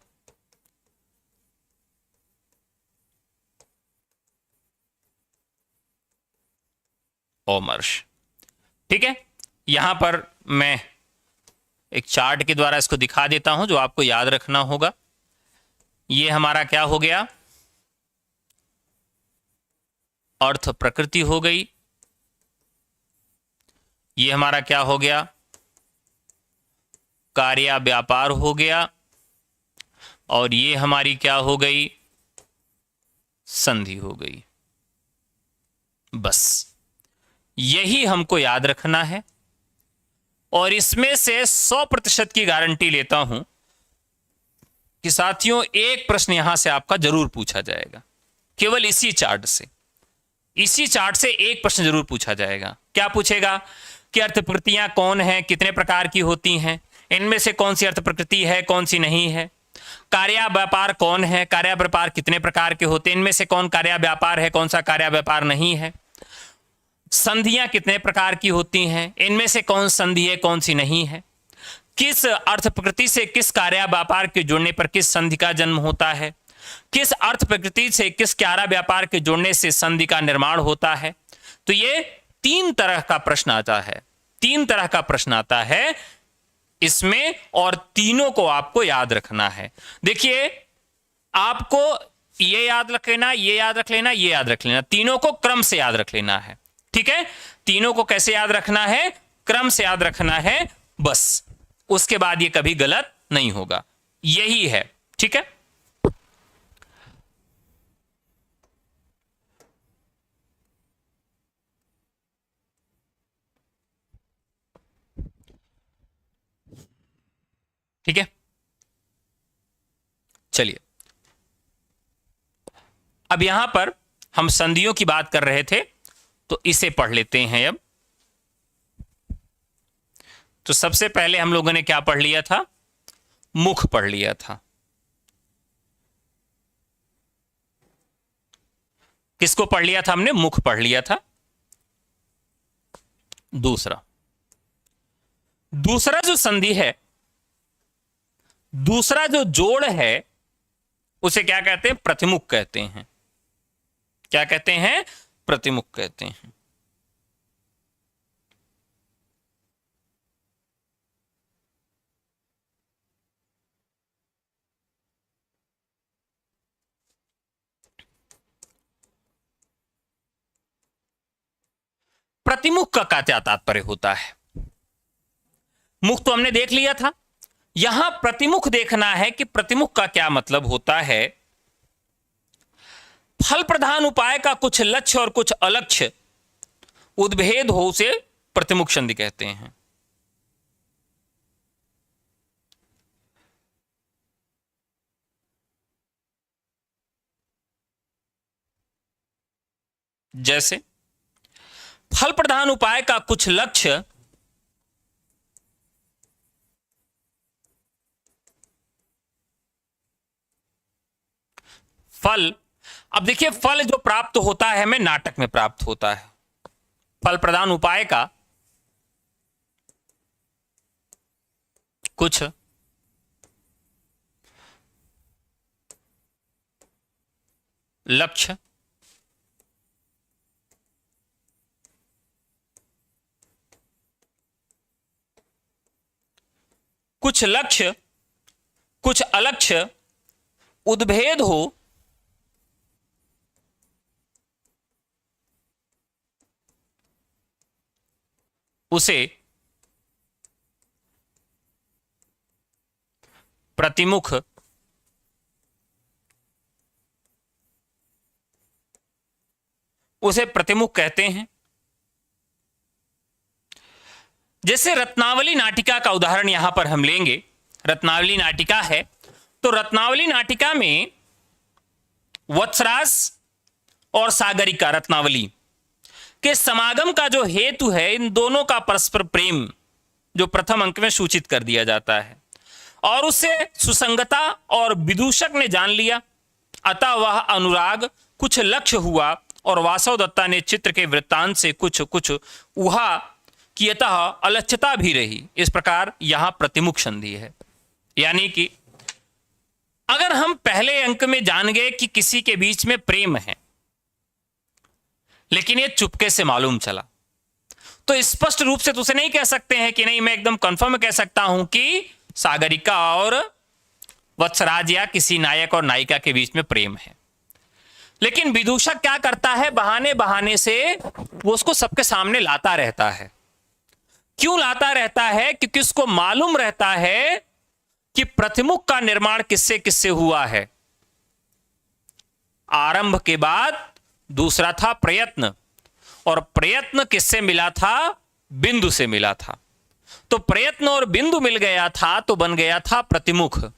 ओमर्श। ठीक है। यहां पर मैं एक चार्ट के द्वारा इसको दिखा देता हूं जो आपको याद रखना होगा। ये हमारा क्या हो गया? अर्थ प्रकृति हो गई। ये हमारा क्या हो गया? कार्य व्यापार हो गया। और ये हमारी क्या हो गई? संधि हो गई। बस यही हमको याद रखना है, और इसमें से 100% की गारंटी लेता हूं कि साथियों एक प्रश्न यहां से आपका जरूर पूछा जाएगा। केवल इसी चार्ट से एक प्रश्न जरूर पूछा जाएगा। क्या पूछेगा? कि अर्थ प्रकृतियां कौन हैं, कितने प्रकार की होती हैं, इनमें से कौन सी अर्थ प्रकृति है, कौन सी नहीं है। कार्य व्यापार कौन है, कार्य व्यापार कितने प्रकार के होते हैं, इनमें से कौन कार्य व्यापार है, कौन सा कार्य व्यापार नहीं है। संधियां कितने प्रकार की होती हैं, इनमें से कौन संधि है, कौन सी नहीं है। किस अर्थ प्रकृति से किस कार्य व्यापार के जुड़ने पर किस संधि का जन्म होता है, किस अर्थ प्रकृति से किस कार्य व्यापार के जुड़ने से संधि का निर्माण होता है। तो ये 3 तरह का प्रश्न आता है, 3 तरह का प्रश्न आता है इसमें, और तीनों को आपको याद रखना है। देखिए, आपको ये याद रख लेना, ये याद रख लेना, ये याद रख लेना, तीनों को क्रम से याद रख लेना है। ठीक है, तीनों को कैसे याद रखना है, क्रम से याद रखना है, बस उसके बाद ये कभी गलत नहीं होगा, यही है। ठीक है, ठीक है, चलिए अब यहां पर हम संधियों की बात कर रहे थे, तो इसे पढ़ लेते हैं अब। तो सबसे पहले हम लोगों ने क्या पढ़ लिया था, मुख पढ़ लिया था। किसको पढ़ लिया था हमने, मुख पढ़ लिया था। दूसरा जो संधि है, दूसरा जो जोड़ है, उसे क्या कहते हैं, प्रतिमुख कहते हैं। क्या कहते हैं, प्रतिमुख कहते हैं। प्रतिमुख का क्या तात्पर्य होता है। मुख तो हमने देख लिया था, यहां प्रतिमुख देखना है कि प्रतिमुख का क्या मतलब होता है। फल प्रधान उपाय का कुछ लक्ष्य और कुछ अलक्ष्य उद्भेद हो, उसे प्रतिमुख संधि कहते हैं। जैसे फल प्रधान उपाय का कुछ लक्ष्य फल, अब देखिए फल जो प्राप्त होता है हमें नाटक में प्राप्त होता है। फल प्रधान उपाय का कुछ लक्ष्य कुछ अलक्ष्य उद्भेद हो, उसे प्रतिमुख कहते हैं। जैसे रत्नावली नाटिका का उदाहरण यहां पर हम लेंगे। रत्नावली नाटिका है, तो रत्नावली नाटिका में वत्सराज और सागरिका रत्नावली के समागम का जो हेतु है, इन दोनों का परस्पर प्रेम जो प्रथम अंक में सूचित कर दिया जाता है, और उससे सुसंगता और विदूषक ने जान लिया, अतः वह अनुराग कुछ लक्ष्य हुआ, और वासव दत्ता ने चित्र के वृत्तांत से कुछ ऊहा कि अतः अलच्छता भी रही। इस प्रकार यहां प्रतिमुख संधि है। यानी कि अगर हम पहले अंक में जान गए कि किसी के बीच में प्रेम है, लेकिन ये चुपके से मालूम चला, तो स्पष्ट रूप से तो उसे नहीं कह सकते हैं कि नहीं, मैं एकदम कंफर्म कह सकता हूं कि सागरिका और वत्सराज या किसी नायक और नायिका के बीच में प्रेम है। लेकिन विदूषक क्या करता है, बहाने बहाने से वो उसको सबके सामने लाता रहता है। क्यों लाता रहता है? क्योंकि उसको मालूम रहता है कि प्रतिमुख का निर्माण किससे किससे हुआ है। आरंभ के बाद दूसरा था प्रयत्न, और प्रयत्न किससे मिला था? बिंदु से मिला था। तो प्रयत्न और बिंदु मिल गया था, तो बन गया था प्रतिमुख।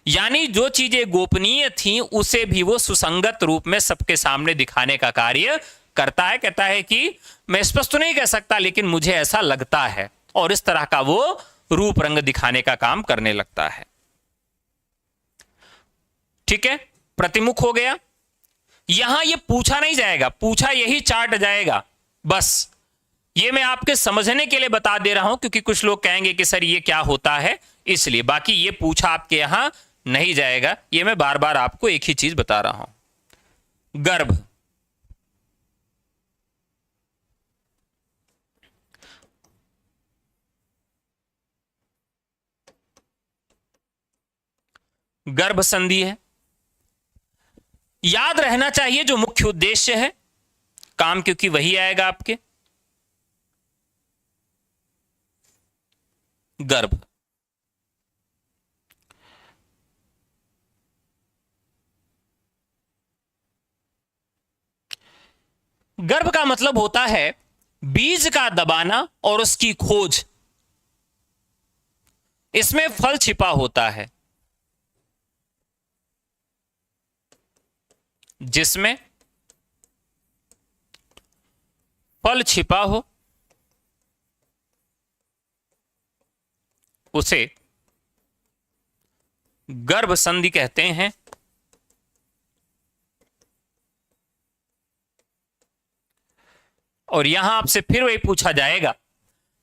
यानी जो चीजें गोपनीय थी उसे भी वो सुसंगत रूप में सबके सामने दिखाने का कार्य करता है, कहता है कि मैं स्पष्ट तो नहीं कह सकता लेकिन मुझे ऐसा लगता है, और इस तरह का वो रूप रंग दिखाने का काम करने लगता है। ठीक है, प्रतिमुख हो गया। यहां ये पूछा नहीं जाएगा, पूछा यही चार्ट जाएगा, बस ये मैं आपके समझने के लिए बता दे रहा हूं, क्योंकि कुछ लोग कहेंगे कि सर ये क्या होता है, इसलिए। बाकी ये पूछा आपके यहां नहीं जाएगा, ये मैं बार बार आपको एक ही चीज बता रहा हूं। गर्भ, गर्भ संधि है। याद रहना चाहिए जो मुख्य उद्देश्य है काम, क्योंकि वही आएगा आपके। गर्भ, गर्भ का मतलब होता है बीज का दबाना और उसकी खोज। इसमें फल छिपा होता है, जिसमें फल छिपा हो उसे गर्भ संधि कहते हैं। और यहां आपसे फिर वही पूछा जाएगा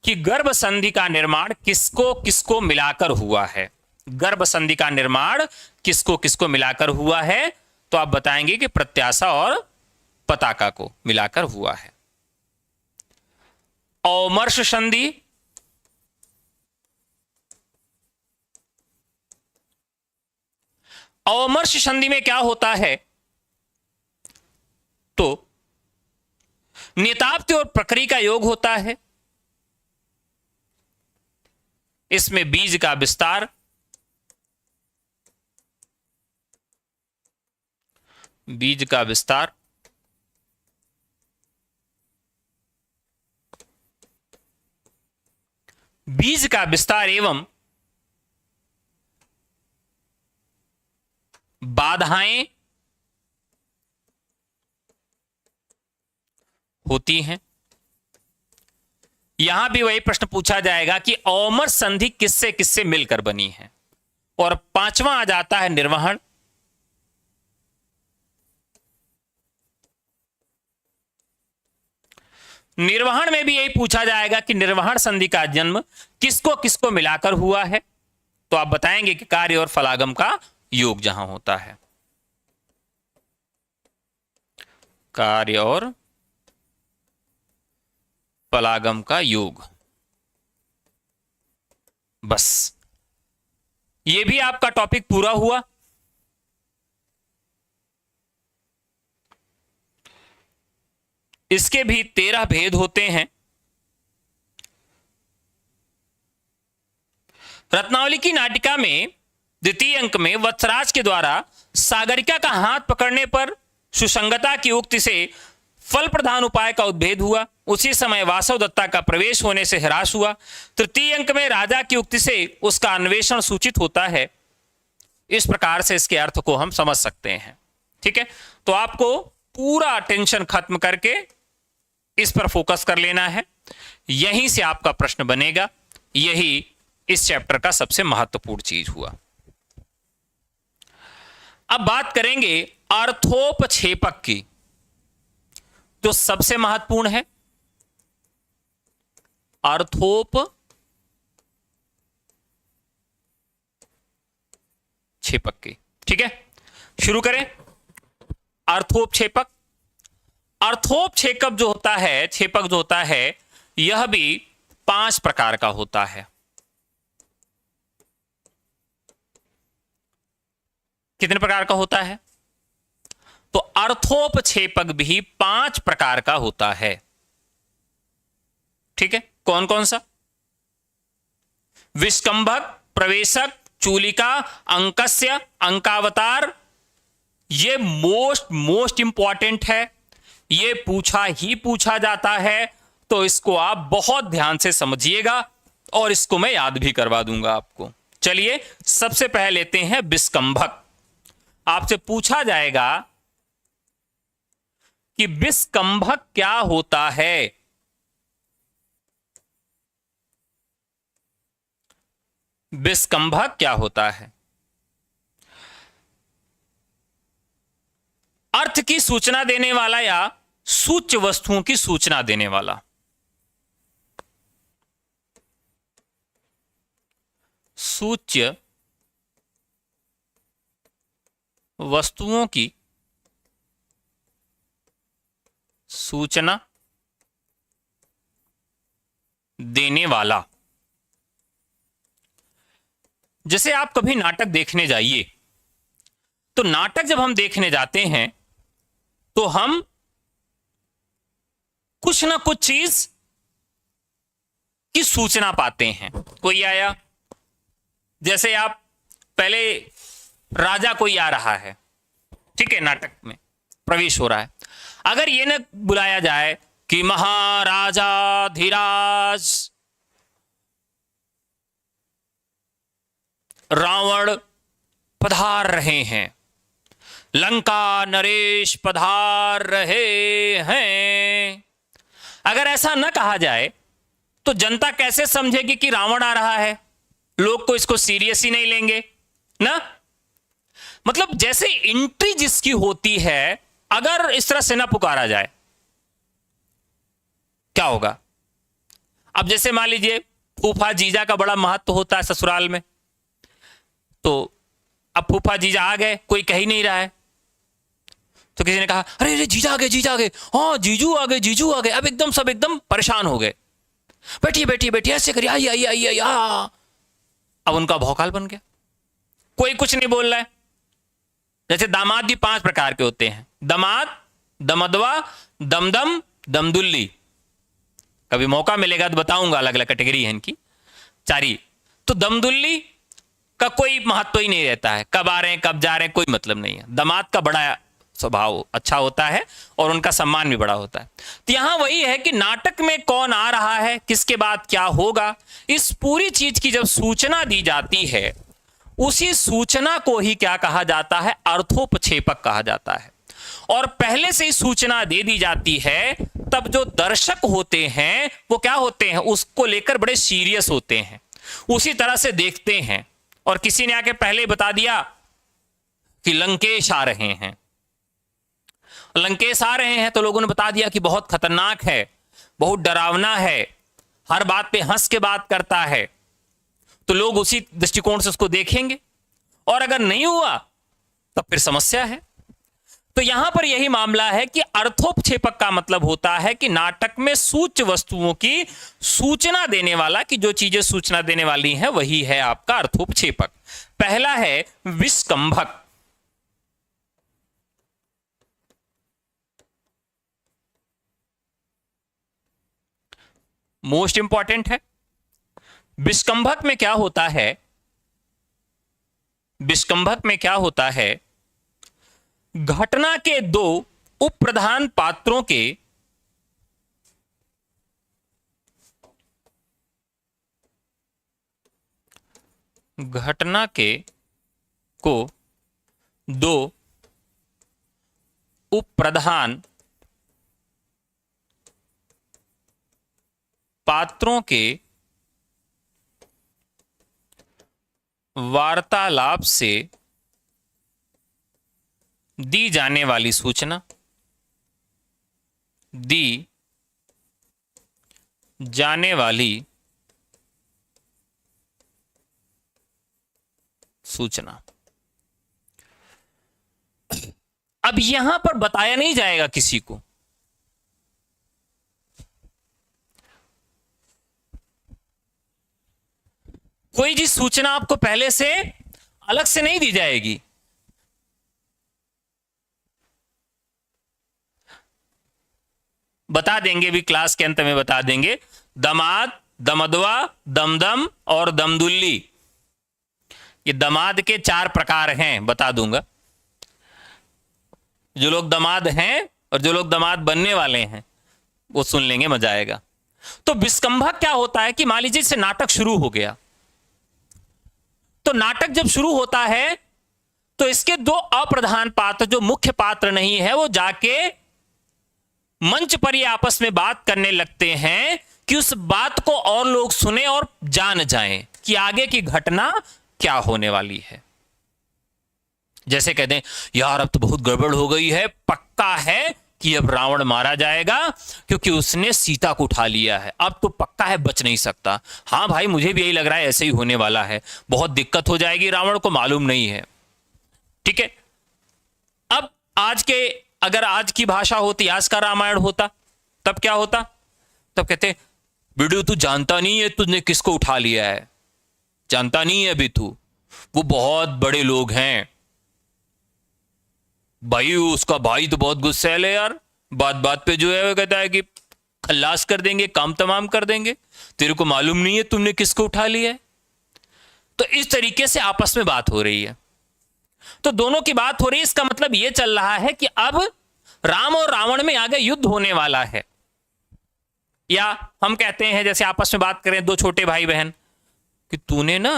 कि गर्भ संधि का निर्माण किसको किसको मिलाकर हुआ है। गर्भ संधि का निर्माण किसको किसको मिलाकर हुआ है, तो आप बताएंगे कि प्रत्याशा और पताका को मिलाकर हुआ है। औमर्श संधि, औमर्श संधि में क्या होता है, तो निताप्ति और प्रकृति का योग होता है। इसमें बीज का विस्तार, बीज का विस्तार, बीज का विस्तार एवं बाधाएं होती हैं। यहां भी वही प्रश्न पूछा जाएगा कि औमर्श संधि किससे किससे मिलकर बनी है। और पांचवा आ जाता है निर्वहन। निर्वहन में भी यही पूछा जाएगा कि निर्वहन संधि का जन्म किसको किसको मिलाकर हुआ है, तो आप बताएंगे कि कार्य और फलागम का योग जहां होता है। कार्य और फलागम का योग, बस ये भी आपका टॉपिक पूरा हुआ। इसके भी 13 भेद होते हैं। रत्नावली की नाटिका में द्वितीय अंक में वत्सराज के द्वारा सागरिका का हाथ पकड़ने पर सुसंगता की उक्ति से फल प्रधान उपाय का उद्भेद हुआ। उसी समय वासव दत्ता का प्रवेश होने से ह्रास हुआ। तृतीय अंक में राजा की उक्ति से उसका अन्वेषण सूचित होता है। इस प्रकार से इसके अर्थ को हम समझ सकते हैं। ठीक है, तो आपको पूरा टेंशन खत्म करके इस पर फोकस कर लेना है। यहीं से आपका प्रश्न बनेगा। यही इस चैप्टर का सबसे महत्वपूर्ण चीज हुआ। अब बात करेंगे अर्थोपक्षेपक की, जो सबसे महत्वपूर्ण है। अर्थोपक्षेपक की, ठीक है, शुरू करें। अर्थोपक्षेपक, अर्थोपक्षेपक जो होता है, क्षेपक जो होता है, यह भी 5 प्रकार का होता है। कितने प्रकार का होता है? तो अर्थोपक्षेपक भी 5 प्रकार का होता है। ठीक है, कौन कौन सा? विस्कंभक, प्रवेशक, चूलिका, अंकस्य, अंकावतार। ये मोस्ट इंपॉर्टेंट है। ये पूछा ही पूछा जाता है, तो इसको आप बहुत ध्यान से समझिएगा और इसको मैं याद भी करवा दूंगा आपको। चलिए सबसे पहले लेते हैं विस्कंभक। आपसे पूछा जाएगा कि विस्कंभक क्या होता है। विस्कंभक क्या होता है? अर्थ की सूचना देने वाला या सूच्य वस्तुओं की सूचना देने वाला। सूच्य वस्तुओं की सूचना देने वाला। जैसे आप कभी नाटक देखने जाइए, तो नाटक जब हम देखने जाते हैं तो हम कुछ ना कुछ चीज की सूचना पाते हैं। कोई आया, जैसे आप पहले राजा कोई आ रहा है, ठीक है, नाटक में प्रवेश हो रहा है, अगर ये न बुलाया जाए कि महाराजा धीराज रावण पधार रहे हैं, लंका नरेश पधार रहे हैं, अगर ऐसा न कहा जाए तो जनता कैसे समझेगी कि रावण आ रहा है? लोग को इसको सीरियस ही नहीं लेंगे ना। मतलब जैसे एंट्री जिसकी होती है, अगर इस तरह से ना पुकारा जाए क्या होगा? अब जैसे मान लीजिए फूफा जीजा का बड़ा महत्व होता है ससुराल में, तो अब फूफा जीजा आ गए, कोई कह ही नहीं रहा है, तो किसी ने कहा अरे अरे जीजा आ गए, जीजा आ गए, हाँ जीजू आ गए, जीजू आ गए। अब एकदम सब एकदम परेशान हो गए, बैठिए बैठिए बैठिए, ऐसे करिए, आइए आइए आइए आइए। अब उनका भौकाल बन गया, कोई कुछ नहीं बोल रहा है। जैसे दामाद भी 5 प्रकार के होते हैं, दमाद, दमदवा, दमदम, दमदुल्ली। कभी मौका मिलेगा तो बताऊंगा, अलग अलग कैटेगरी है इनकी, 4 ही। तो दमदुल्ली का कोई महत्व ही नहीं रहता है, कब आ रहे हैं कब जा रहे हैं कोई मतलब नहीं है। दमाद का बड़ा स्वभाव अच्छा होता है और उनका सम्मान भी बड़ा होता है। तो यहां वही है कि नाटक में कौन आ रहा है, किसके बाद क्या होगा, इस पूरी चीज की जब सूचना दी जाती है, उसी सूचना को ही क्या कहा जाता है? अर्थोपक्षेपक कहा जाता है। और पहले से ही सूचना दे दी जाती है, तब जो दर्शक होते हैं वो क्या होते हैं? उसको लेकर बड़े सीरियस होते हैं, उसी तरह से देखते हैं। और किसी ने आके पहले बता दिया कि लंकेश आ रहे हैं, लंकेश आ रहे हैं, तो लोगों ने बता दिया कि बहुत खतरनाक है, बहुत डरावना है, हर बात पे हंस के बात करता है, तो लोग उसी दृष्टिकोण से उसको देखेंगे। और अगर नहीं हुआ तब फिर समस्या है। तो यहां पर यही मामला है कि अर्थोपक्षेपक का मतलब होता है कि नाटक में सूच्य वस्तुओं की सूचना देने वाला, कि जो चीजें सूचना देने वाली हैं वही है आपका अर्थोपक्षेपक। पहला है विस्कंभक। मोस्ट इंपॉर्टेंट है। विस्कंभक में क्या होता है? विस्कंभक में क्या होता है? घटना के 2 उप प्रधान पात्रों के घटना के को 2 उप प्रधान पात्रों के वार्तालाप से दी जाने वाली सूचना, दी जाने वाली सूचना। अब यहां पर बताया नहीं जाएगा किसी को, कोई भी सूचना आपको पहले से अलग से नहीं दी जाएगी। बता देंगे भी, क्लास के अंत में बता देंगे, दमाद, दमदवा, दमदम और दमदुल्ली, ये दमाद के 4 प्रकार हैं, बता दूंगा। जो लोग दमाद हैं और जो लोग दमाद बनने वाले हैं वो सुन लेंगे, मजा आएगा। तो विस्कंभक क्या होता है कि मान लीजिए से नाटक शुरू हो गया, तो नाटक जब शुरू होता है तो इसके 2 अप्रधान पात्र, जो मुख्य पात्र नहीं है, वो जाके मंच पर ये आपस में बात करने लगते हैं कि उस बात को और लोग सुने और जान जाएं कि आगे की घटना क्या होने वाली है। जैसे कहते हैं यार अब तो बहुत गड़बड़ हो गई है, पक्का है कि अब रावण मारा जाएगा क्योंकि उसने सीता को उठा लिया है, अब तो पक्का है बच नहीं सकता। हाँ भाई मुझे भी यही लग रहा है, ऐसे ही होने वाला है, बहुत दिक्कत हो जाएगी, रावण को मालूम नहीं है। ठीक है, अब अगर आज की भाषा होती, आज का रामायण होता, तब क्या होता? तब कहते बिडू तू जानता नहीं है तुझने किसको उठा लिया है, जानता नहीं है अभी तू, वो बहुत बड़े लोग हैं भाई, उसका भाई तो बहुत गुस्सैल है यार, बात बात पे जो है वो कहता है कि खल्लास कर देंगे, काम तमाम कर देंगे, तेरे को मालूम नहीं है तुमने किसको उठा लिया है। तो इस तरीके से आपस में बात हो रही है, तो दोनों की बात हो रही है, इसका मतलब यह चल रहा है कि अब राम और रावण में आगे युद्ध होने वाला है। या हम कहते हैं जैसे आपस में बात करें दो छोटे भाई बहन कि तूने ना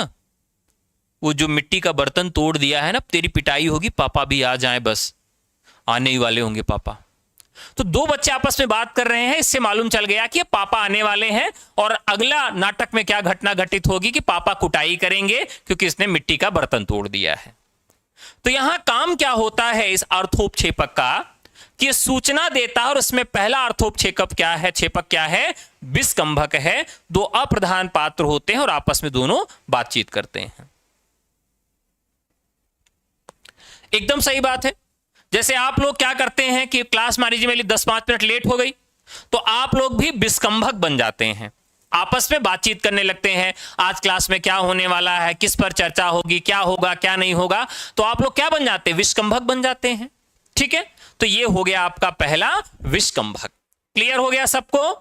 वो जो मिट्टी का बर्तन तोड़ दिया है ना, तेरी पिटाई होगी, पापा भी आ जाएं, बस आने ही वाले होंगे पापा। तो दो बच्चे आपस में बात कर रहे हैं, इससे मालूम चल गया कि पापा आने वाले हैं और अगला नाटक में क्या घटना घटित होगी कि पापा कुटाई करेंगे क्योंकि इसने मिट्टी का बर्तन तोड़ दिया है। तो यहां काम क्या होता है इस अर्थोपक्षेपक का कि सूचना देता है, और उसमें पहला अर्थोपक्षेपक क्या है, छेपक क्या है, विस्कंभक है। दो अप्रधान पात्र होते हैं और आपस में दोनों बातचीत करते हैं। एकदम सही बात है। जैसे आप लोग क्या करते हैं कि क्लास मान लीजिए मेरी 10-5 मिनट लेट हो गई, तो आप लोग भी विस्कंभक बन जाते हैं, आपस में बातचीत करने लगते हैं, आज क्लास में क्या होने वाला है, किस पर चर्चा होगी, क्या होगा क्या नहीं होगा, तो आप लोग क्या बन जाते हैं, विस्कंभक बन जाते हैं। ठीक है, तो ये हो गया आपका पहला विस्कंभक। क्लियर हो गया सबको,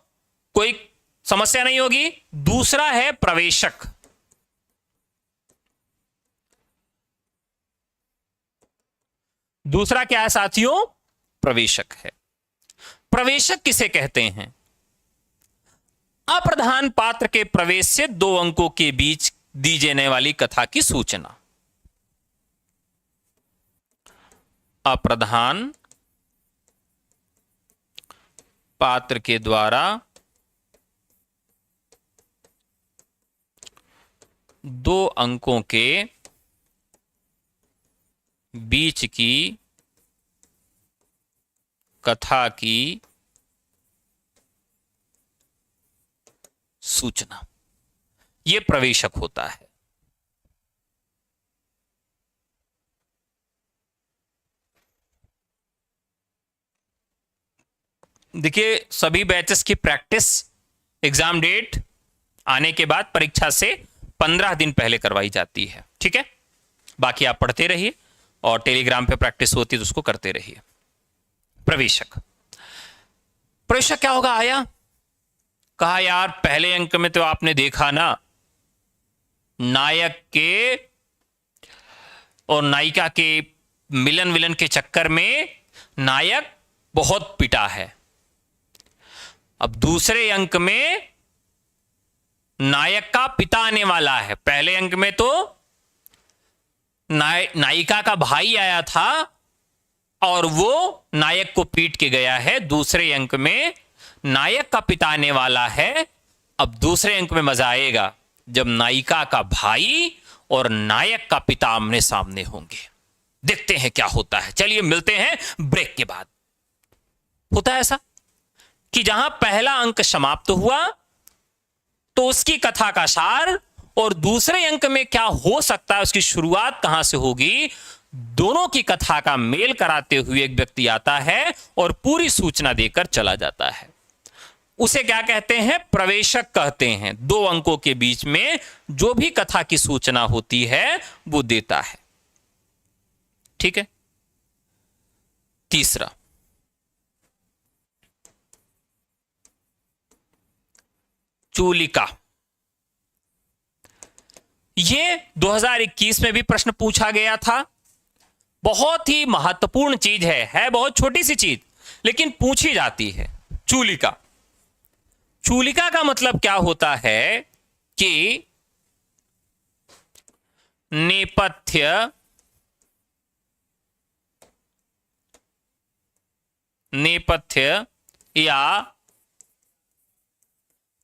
कोई समस्या नहीं होगी। दूसरा है प्रवेशक। दूसरा क्या है साथियों, प्रवेशक है। प्रवेशक किसे कहते हैं? अप्रधान पात्र के प्रवेश से 2 अंकों के बीच दी जाने वाली कथा की सूचना। अप्रधान पात्र के द्वारा 2 अंकों के बीच की कथा की सूचना, यह प्रवेशक होता है। देखिए सभी बैचेस की प्रैक्टिस एग्जाम डेट आने के बाद परीक्षा से 15 दिन पहले करवाई जाती है। ठीक है, बाकी आप पढ़ते रहिए और टेलीग्राम पे प्रैक्टिस होती है तो उसको करते रहिए। प्रवेशक, प्रवेशक क्या होगा? आया, कहा यार पहले अंक में तो आपने देखा ना, नायक के और नायिका के मिलन विलन के चक्कर में नायक बहुत पिटा है। अब दूसरे अंक में नायक का पिता आने वाला है। पहले अंक में तो नायिका का भाई आया था और वो नायक को पीट के गया है। दूसरे अंक में नायक का पिता आने वाला है। अब दूसरे अंक में मजा आएगा जब नायिका का भाई और नायक का पिता आमने सामने होंगे। देखते हैं क्या होता है। चलिए मिलते हैं ब्रेक के बाद। होता है ऐसा कि जहां पहला अंक समाप्त हुआ तो उसकी कथा का सार और दूसरे अंक में क्या हो सकता है, उसकी शुरुआत कहां से होगी, दोनों की कथा का मेल कराते हुए एक व्यक्ति आता है और पूरी सूचना देकर चला जाता है। उसे क्या कहते हैं? प्रवेशक कहते हैं। 2 अंकों के बीच में जो भी कथा की सूचना होती है वो देता है। ठीक है। तीसरा, चूलिका। ये 2021 में भी प्रश्न पूछा गया था। बहुत ही महत्वपूर्ण चीज है बहुत छोटी सी चीज लेकिन पूछी जाती है। चूलिका, चूलिका का मतलब क्या होता है कि नेपथ्य, नेपथ्य या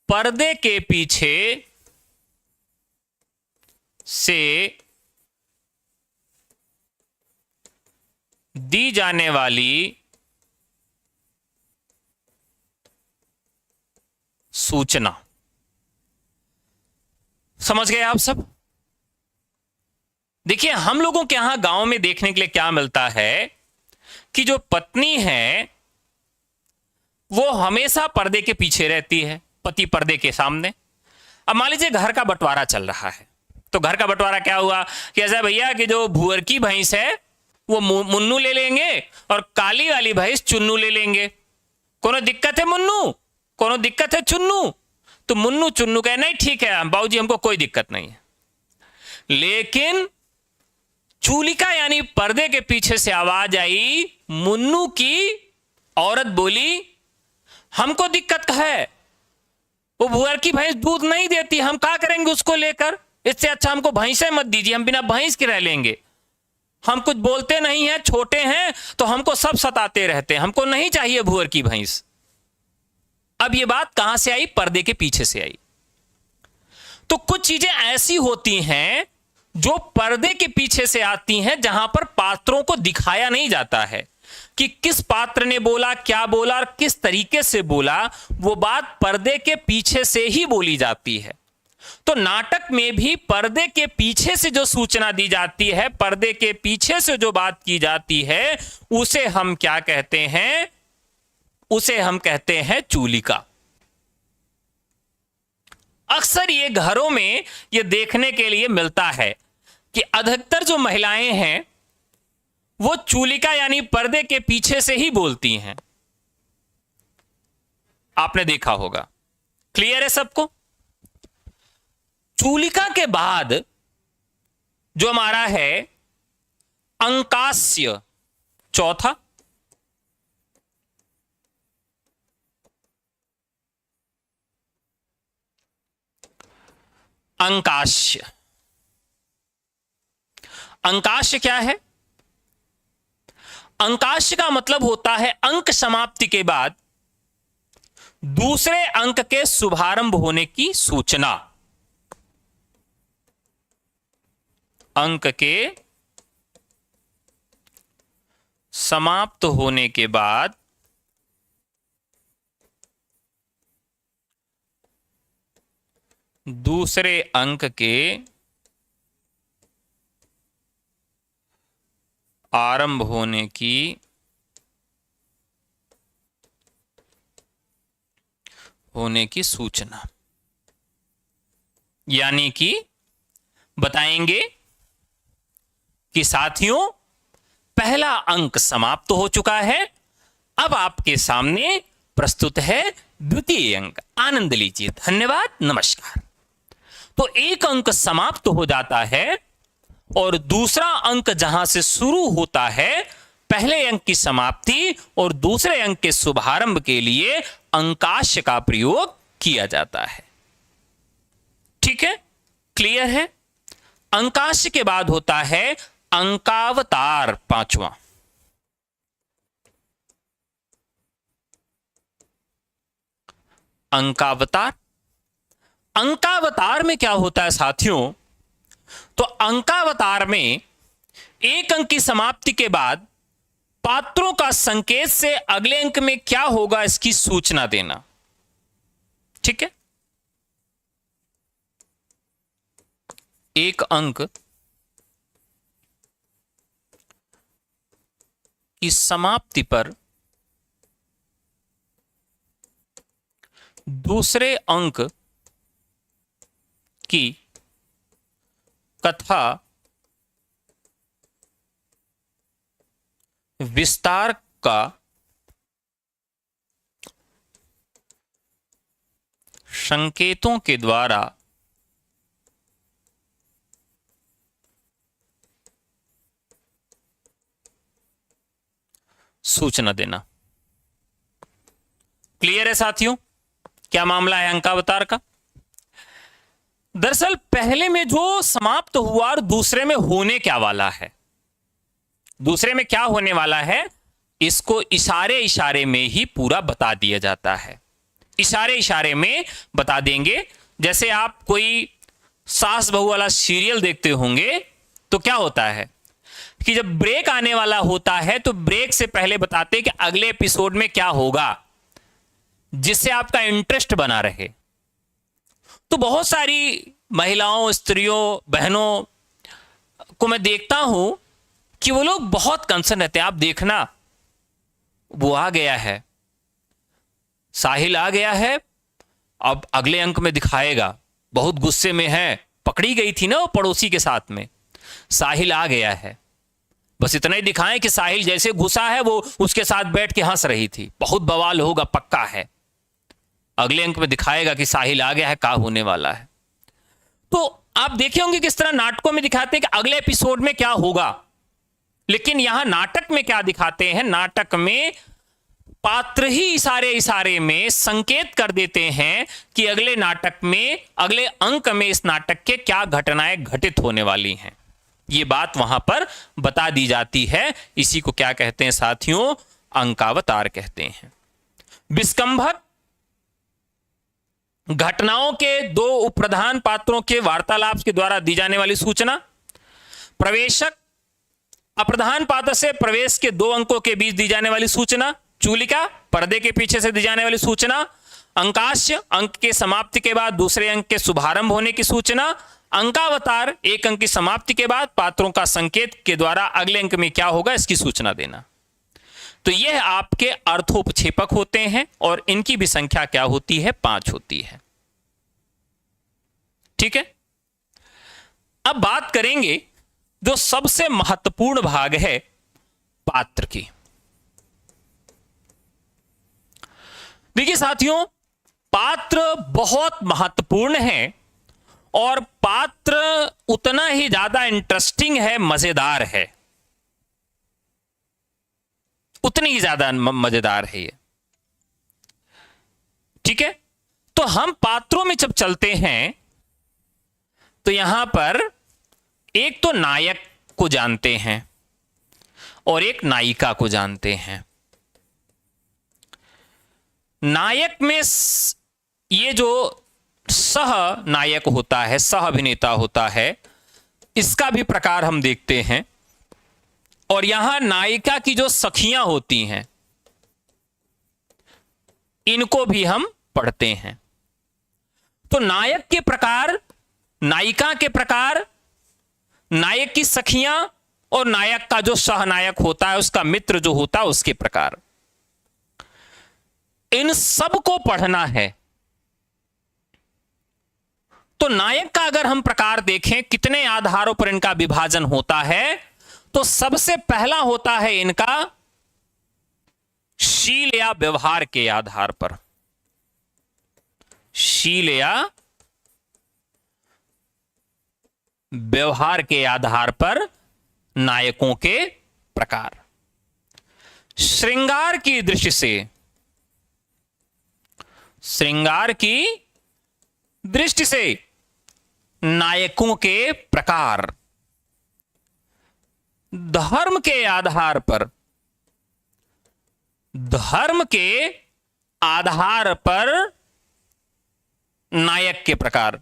पर्दे के पीछे से दी जाने वाली सूचना। समझ गए आप सब? देखिए, हम लोगों के यहां गांव में देखने के लिए क्या मिलता है कि जो पत्नी है वो हमेशा पर्दे के पीछे रहती है, पति पर्दे के सामने। अब मान लीजिए घर का बंटवारा चल रहा है, तो घर का बंटवारा क्या हुआ कि ऐसा भैया कि जो भुअर की भैंस है वो मुन्नू ले लेंगे और काली वाली भैंस चुन्नू ले लेंगे। कोनो दिक्कत है मुन्नू, कोनो दिक्कत है चुन्नू? तो मुन्नू चुन्नू कहे नहीं ठीक है बाबूजी, हमको कोई दिक्कत नहीं है। लेकिन चूलिका यानी पर्दे के पीछे से आवाज आई मुन्नू की। औरत बोली हमको दिक्कत है, वो भुअर की भैंस दूध नहीं देती, हम क्या करेंगे उसको लेकर? इससे अच्छा हमको भैंसे मत दीजिए, हम बिना भैंस के रह लेंगे। हम कुछ बोलते नहीं हैं, छोटे हैं तो हमको सब सताते रहते हैं, हमको नहीं चाहिए भुअर की भैंस। अब ये बात कहां से आई? पर्दे के पीछे से आई। तो कुछ चीजें ऐसी होती हैं जो पर्दे के पीछे से आती हैं, जहां पर पात्रों को दिखाया नहीं जाता है कि किस पात्र ने बोला, क्या बोला और किस तरीके से बोला। वो बात पर्दे के पीछे से ही बोली जाती है। तो नाटक में भी पर्दे के पीछे से जो सूचना दी जाती है, पर्दे के पीछे से जो बात की जाती है, उसे हम क्या कहते हैं? उसे हम कहते हैं चूलिका। अक्सर ये घरों में ये देखने के लिए मिलता है कि अधिकतर जो महिलाएं हैं वो चूलिका यानी पर्दे के पीछे से ही बोलती हैं। आपने देखा होगा। क्लियर है सबको? चूलिका के बाद जो हमारा है अंकास्य, चौथा। अंकास्य। अंकास्य क्या है? अंकास्य का मतलब होता है अंक समाप्ति के बाद दूसरे अंक के शुभारंभ होने की सूचना। अंक के समाप्त होने के बाद दूसरे अंक के आरंभ होने की सूचना। यानी कि बताएंगे कि साथियों पहला अंक समाप्त हो चुका है, अब आपके सामने प्रस्तुत है द्वितीय अंक। आनंद लीजिए। धन्यवाद, नमस्कार। तो एक अंक समाप्त हो जाता है और दूसरा अंक जहां से शुरू होता है, पहले अंक की समाप्ति और दूसरे अंक के शुभारंभ के लिए अंकास्य का प्रयोग किया जाता है। ठीक है? क्लियर है? अंकास्य के बाद होता है अंकावतार, पांचवा। अंकावतार। अंकावतार में क्या होता है साथियों? तो अंकावतार में एक अंक की समाप्ति के बाद पात्रों का संकेत से अगले अंक में क्या होगा इसकी सूचना देना। ठीक है? एक अंक की समाप्ति पर दूसरे अंक की कथा विस्तार का संकेतों के द्वारा सूचना देना। क्लियर है साथियों? क्या मामला है अंकावतार का? दरअसल पहले में जो समाप्त हुआ और दूसरे में होने क्या वाला है, दूसरे में क्या होने वाला है? इसको इशारे इशारे में ही पूरा बता दिया जाता है, इशारे इशारे में बता देंगे। जैसे आप कोई सास बहू वाला सीरियल देखते होंगे तो क्या होता है कि जब ब्रेक आने वाला होता है तो ब्रेक से पहले बताते हैं कि अगले एपिसोड में क्या होगा, जिससे आपका इंटरेस्ट बना रहे। तो बहुत सारी महिलाओं, स्त्रियों, बहनों को मैं देखता हूं कि वो लोग बहुत कंसर्न रहते हैं। आप देखना, वो आ गया है, साहिल आ गया है, अब अगले अंक में दिखाएगा, बहुत गुस्से में है, पकड़ी गई थी ना वो पड़ोसी के साथ में, साहिल आ गया है। बस इतना ही दिखाएं कि साहिल जैसे घुसा है वो उसके साथ बैठ के हंस रही थी, बहुत बवाल होगा पक्का है। अगले अंक में दिखाएगा कि साहिल आ गया है, क्या होने वाला है। तो आप देखे होंगे किस तरह नाटकों में दिखाते हैं कि अगले एपिसोड में क्या होगा, लेकिन यहां नाटक में क्या दिखाते हैं, नाटक में पात्र ही इशारे इशारे में संकेत कर देते हैं कि अगले नाटक में, अगले अंक में इस नाटक के क्या घटनाएं घटित होने वाली हैं। ये बात वहां पर बता दी जाती है। इसी को क्या कहते हैं साथियों, अंकावतार कहते हैं। विस्कंभक घटनाओं के दो उपप्रधान पात्रों के वार्तालाप के द्वारा दी जाने वाली सूचना। प्रवेशक अप्रधान पात्र से प्रवेश के दो अंकों के बीच दी जाने वाली सूचना। चूलिका पर्दे के पीछे से दी जाने वाली सूचना। अंकाश्य अंक के समाप्ति के बाद दूसरे अंक के शुभारंभ होने की सूचना। अंकावतार एक अंक की समाप्ति के बाद पात्रों का संकेत के द्वारा अगले अंक में क्या होगा इसकी सूचना देना। तो यह आपके अर्थोपक्षेपक होते हैं और इनकी भी संख्या क्या होती है, 5 होती है। ठीक है, अब बात करेंगे जो सबसे महत्वपूर्ण भाग है पात्र की। देखिए साथियों, पात्र बहुत महत्वपूर्ण है और पात्र उतना ही ज्यादा इंटरेस्टिंग है, मजेदार है, उतनी ही ज्यादा मजेदार है ये। ठीक है, तो हम पात्रों में जब चलते हैं तो यहां पर एक तो नायक को जानते हैं और एक नायिका को जानते हैं। नायक में ये जो सह नायक होता है, सह अभिनेता होता है, इसका भी प्रकार हम देखते हैं। और यहां नायिका की जो सखियां होती हैं इनको भी हम पढ़ते हैं। तो नायक के प्रकार, नायिका के प्रकार, नायक की सखियां और नायक का जो सहनायक होता है, उसका मित्र जो होता है, उसके प्रकार, इन सब को पढ़ना है। तो नायक का अगर हम प्रकार देखें, कितने आधारों पर इनका विभाजन होता है, तो सबसे पहला होता है इनका शील या व्यवहार के आधार पर। शील या व्यवहार के आधार पर नायकों के प्रकार। श्रृंगार की दृष्टि से, श्रृंगार की दृष्टि से नायकों के प्रकार। धर्म के आधार पर, धर्म के आधार पर नायक के प्रकार।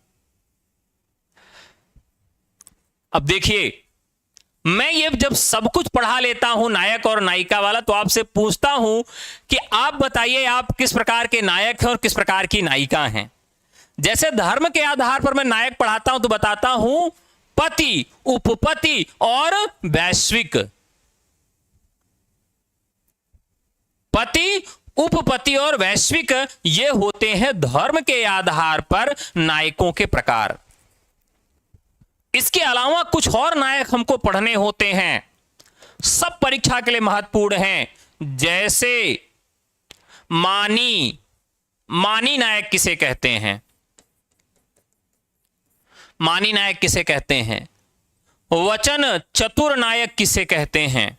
अब देखिए, मैं ये जब सब कुछ पढ़ा लेता हूं नायक और नायिका वाला, तो आपसे पूछता हूं कि आप बताइए आप किस प्रकार के नायक हैं और किस प्रकार की नायिका हैं। जैसे धर्म के आधार पर मैं नायक पढ़ाता हूं तो बताता हूं पति, उपपति और वैश्विक। पति, उपपति और वैश्विक, ये होते हैं धर्म के आधार पर नायकों के प्रकार। इसके अलावा कुछ और नायक हमको पढ़ने होते हैं, सब परीक्षा के लिए महत्वपूर्ण हैं। जैसे मानी, मानी नायक किसे कहते हैं, मानी नायक किसे कहते हैं। वचन चतुर नायक किसे कहते हैं,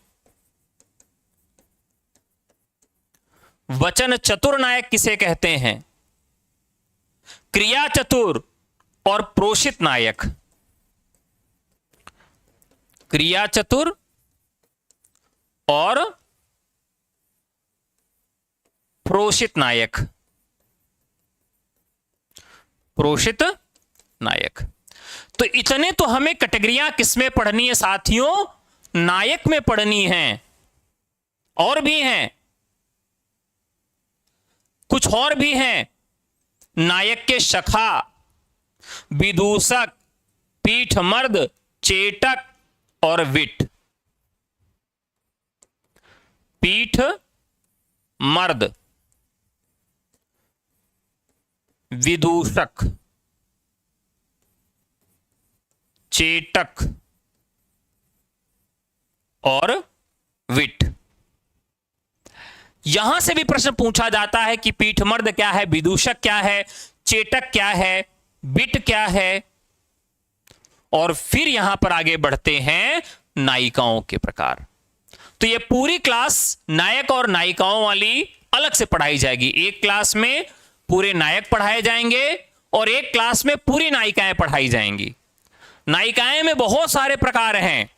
वचन चतुर नायक किसे कहते हैं। क्रिया चतुर और प्रोषित नायक, क्रिया चतुर और प्रोषित नायक। प्रोषित नायक। तो इतने तो हमें कैटेगरियां किसमें पढ़नी है साथियों? नायक में पढ़नी है। और भी हैं, कुछ और भी हैं। नायक के शखा, विदूषक, पीठमर्द, चेटक और विट। पीठ मर्द, विदूषक, चेटक और विट। यहां से भी प्रश्न पूछा जाता है कि पीठमर्द क्या है, विदूषक क्या है, चेटक क्या है, विट क्या है। और फिर यहां पर आगे बढ़ते हैं नायिकाओं के प्रकार। तो यह पूरी क्लास नायक और नायिकाओं वाली अलग से पढ़ाई जाएगी। एक क्लास में पूरे नायक पढ़ाए जाएंगे और एक क्लास में पूरी नायिकाएं पढ़ाई जाएंगी। नायिकाएं में बहुत सारे प्रकार हैं,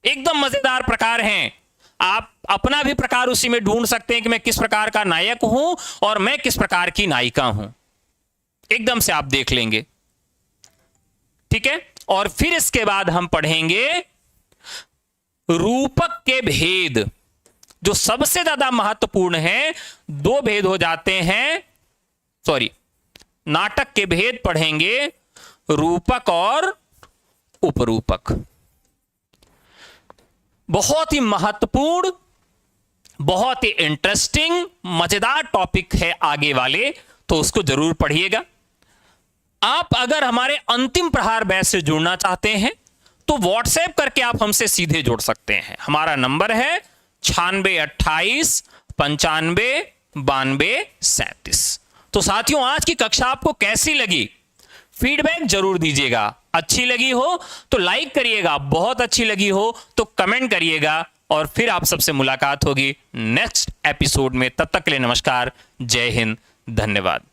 एकदम मजेदार प्रकार हैं। आप अपना भी प्रकार उसी में ढूंढ सकते हैं कि मैं किस प्रकार का नायक हूं और मैं किस प्रकार की नायिका हूं। एकदम से आप देख लेंगे, ठीक है। और फिर इसके बाद हम पढ़ेंगे रूपक के भेद, जो सबसे ज्यादा महत्वपूर्ण है। दो भेद हो जाते हैं, नाटक के भेद पढ़ेंगे, रूपक और उपरूपक। बहुत ही महत्वपूर्ण, बहुत ही इंटरेस्टिंग, मजेदार टॉपिक है आगे वाले, तो उसको जरूर पढ़िएगा। आप अगर हमारे अंतिम प्रहार बैच से जुड़ना चाहते हैं तो व्हाट्सएप करके आप हमसे सीधे जुड़ सकते हैं। हमारा नंबर है 9628 95 92 37। तो साथियों, आज की कक्षा आपको कैसी लगी? फीडबैक जरूर दीजिएगा। अच्छी लगी हो तो लाइक करिएगा, बहुत अच्छी लगी हो तो कमेंट करिएगा। और फिर आप सबसे मुलाकात होगी नेक्स्ट एपिसोड में। तब तक के लिए नमस्कार, जय हिंद, धन्यवाद।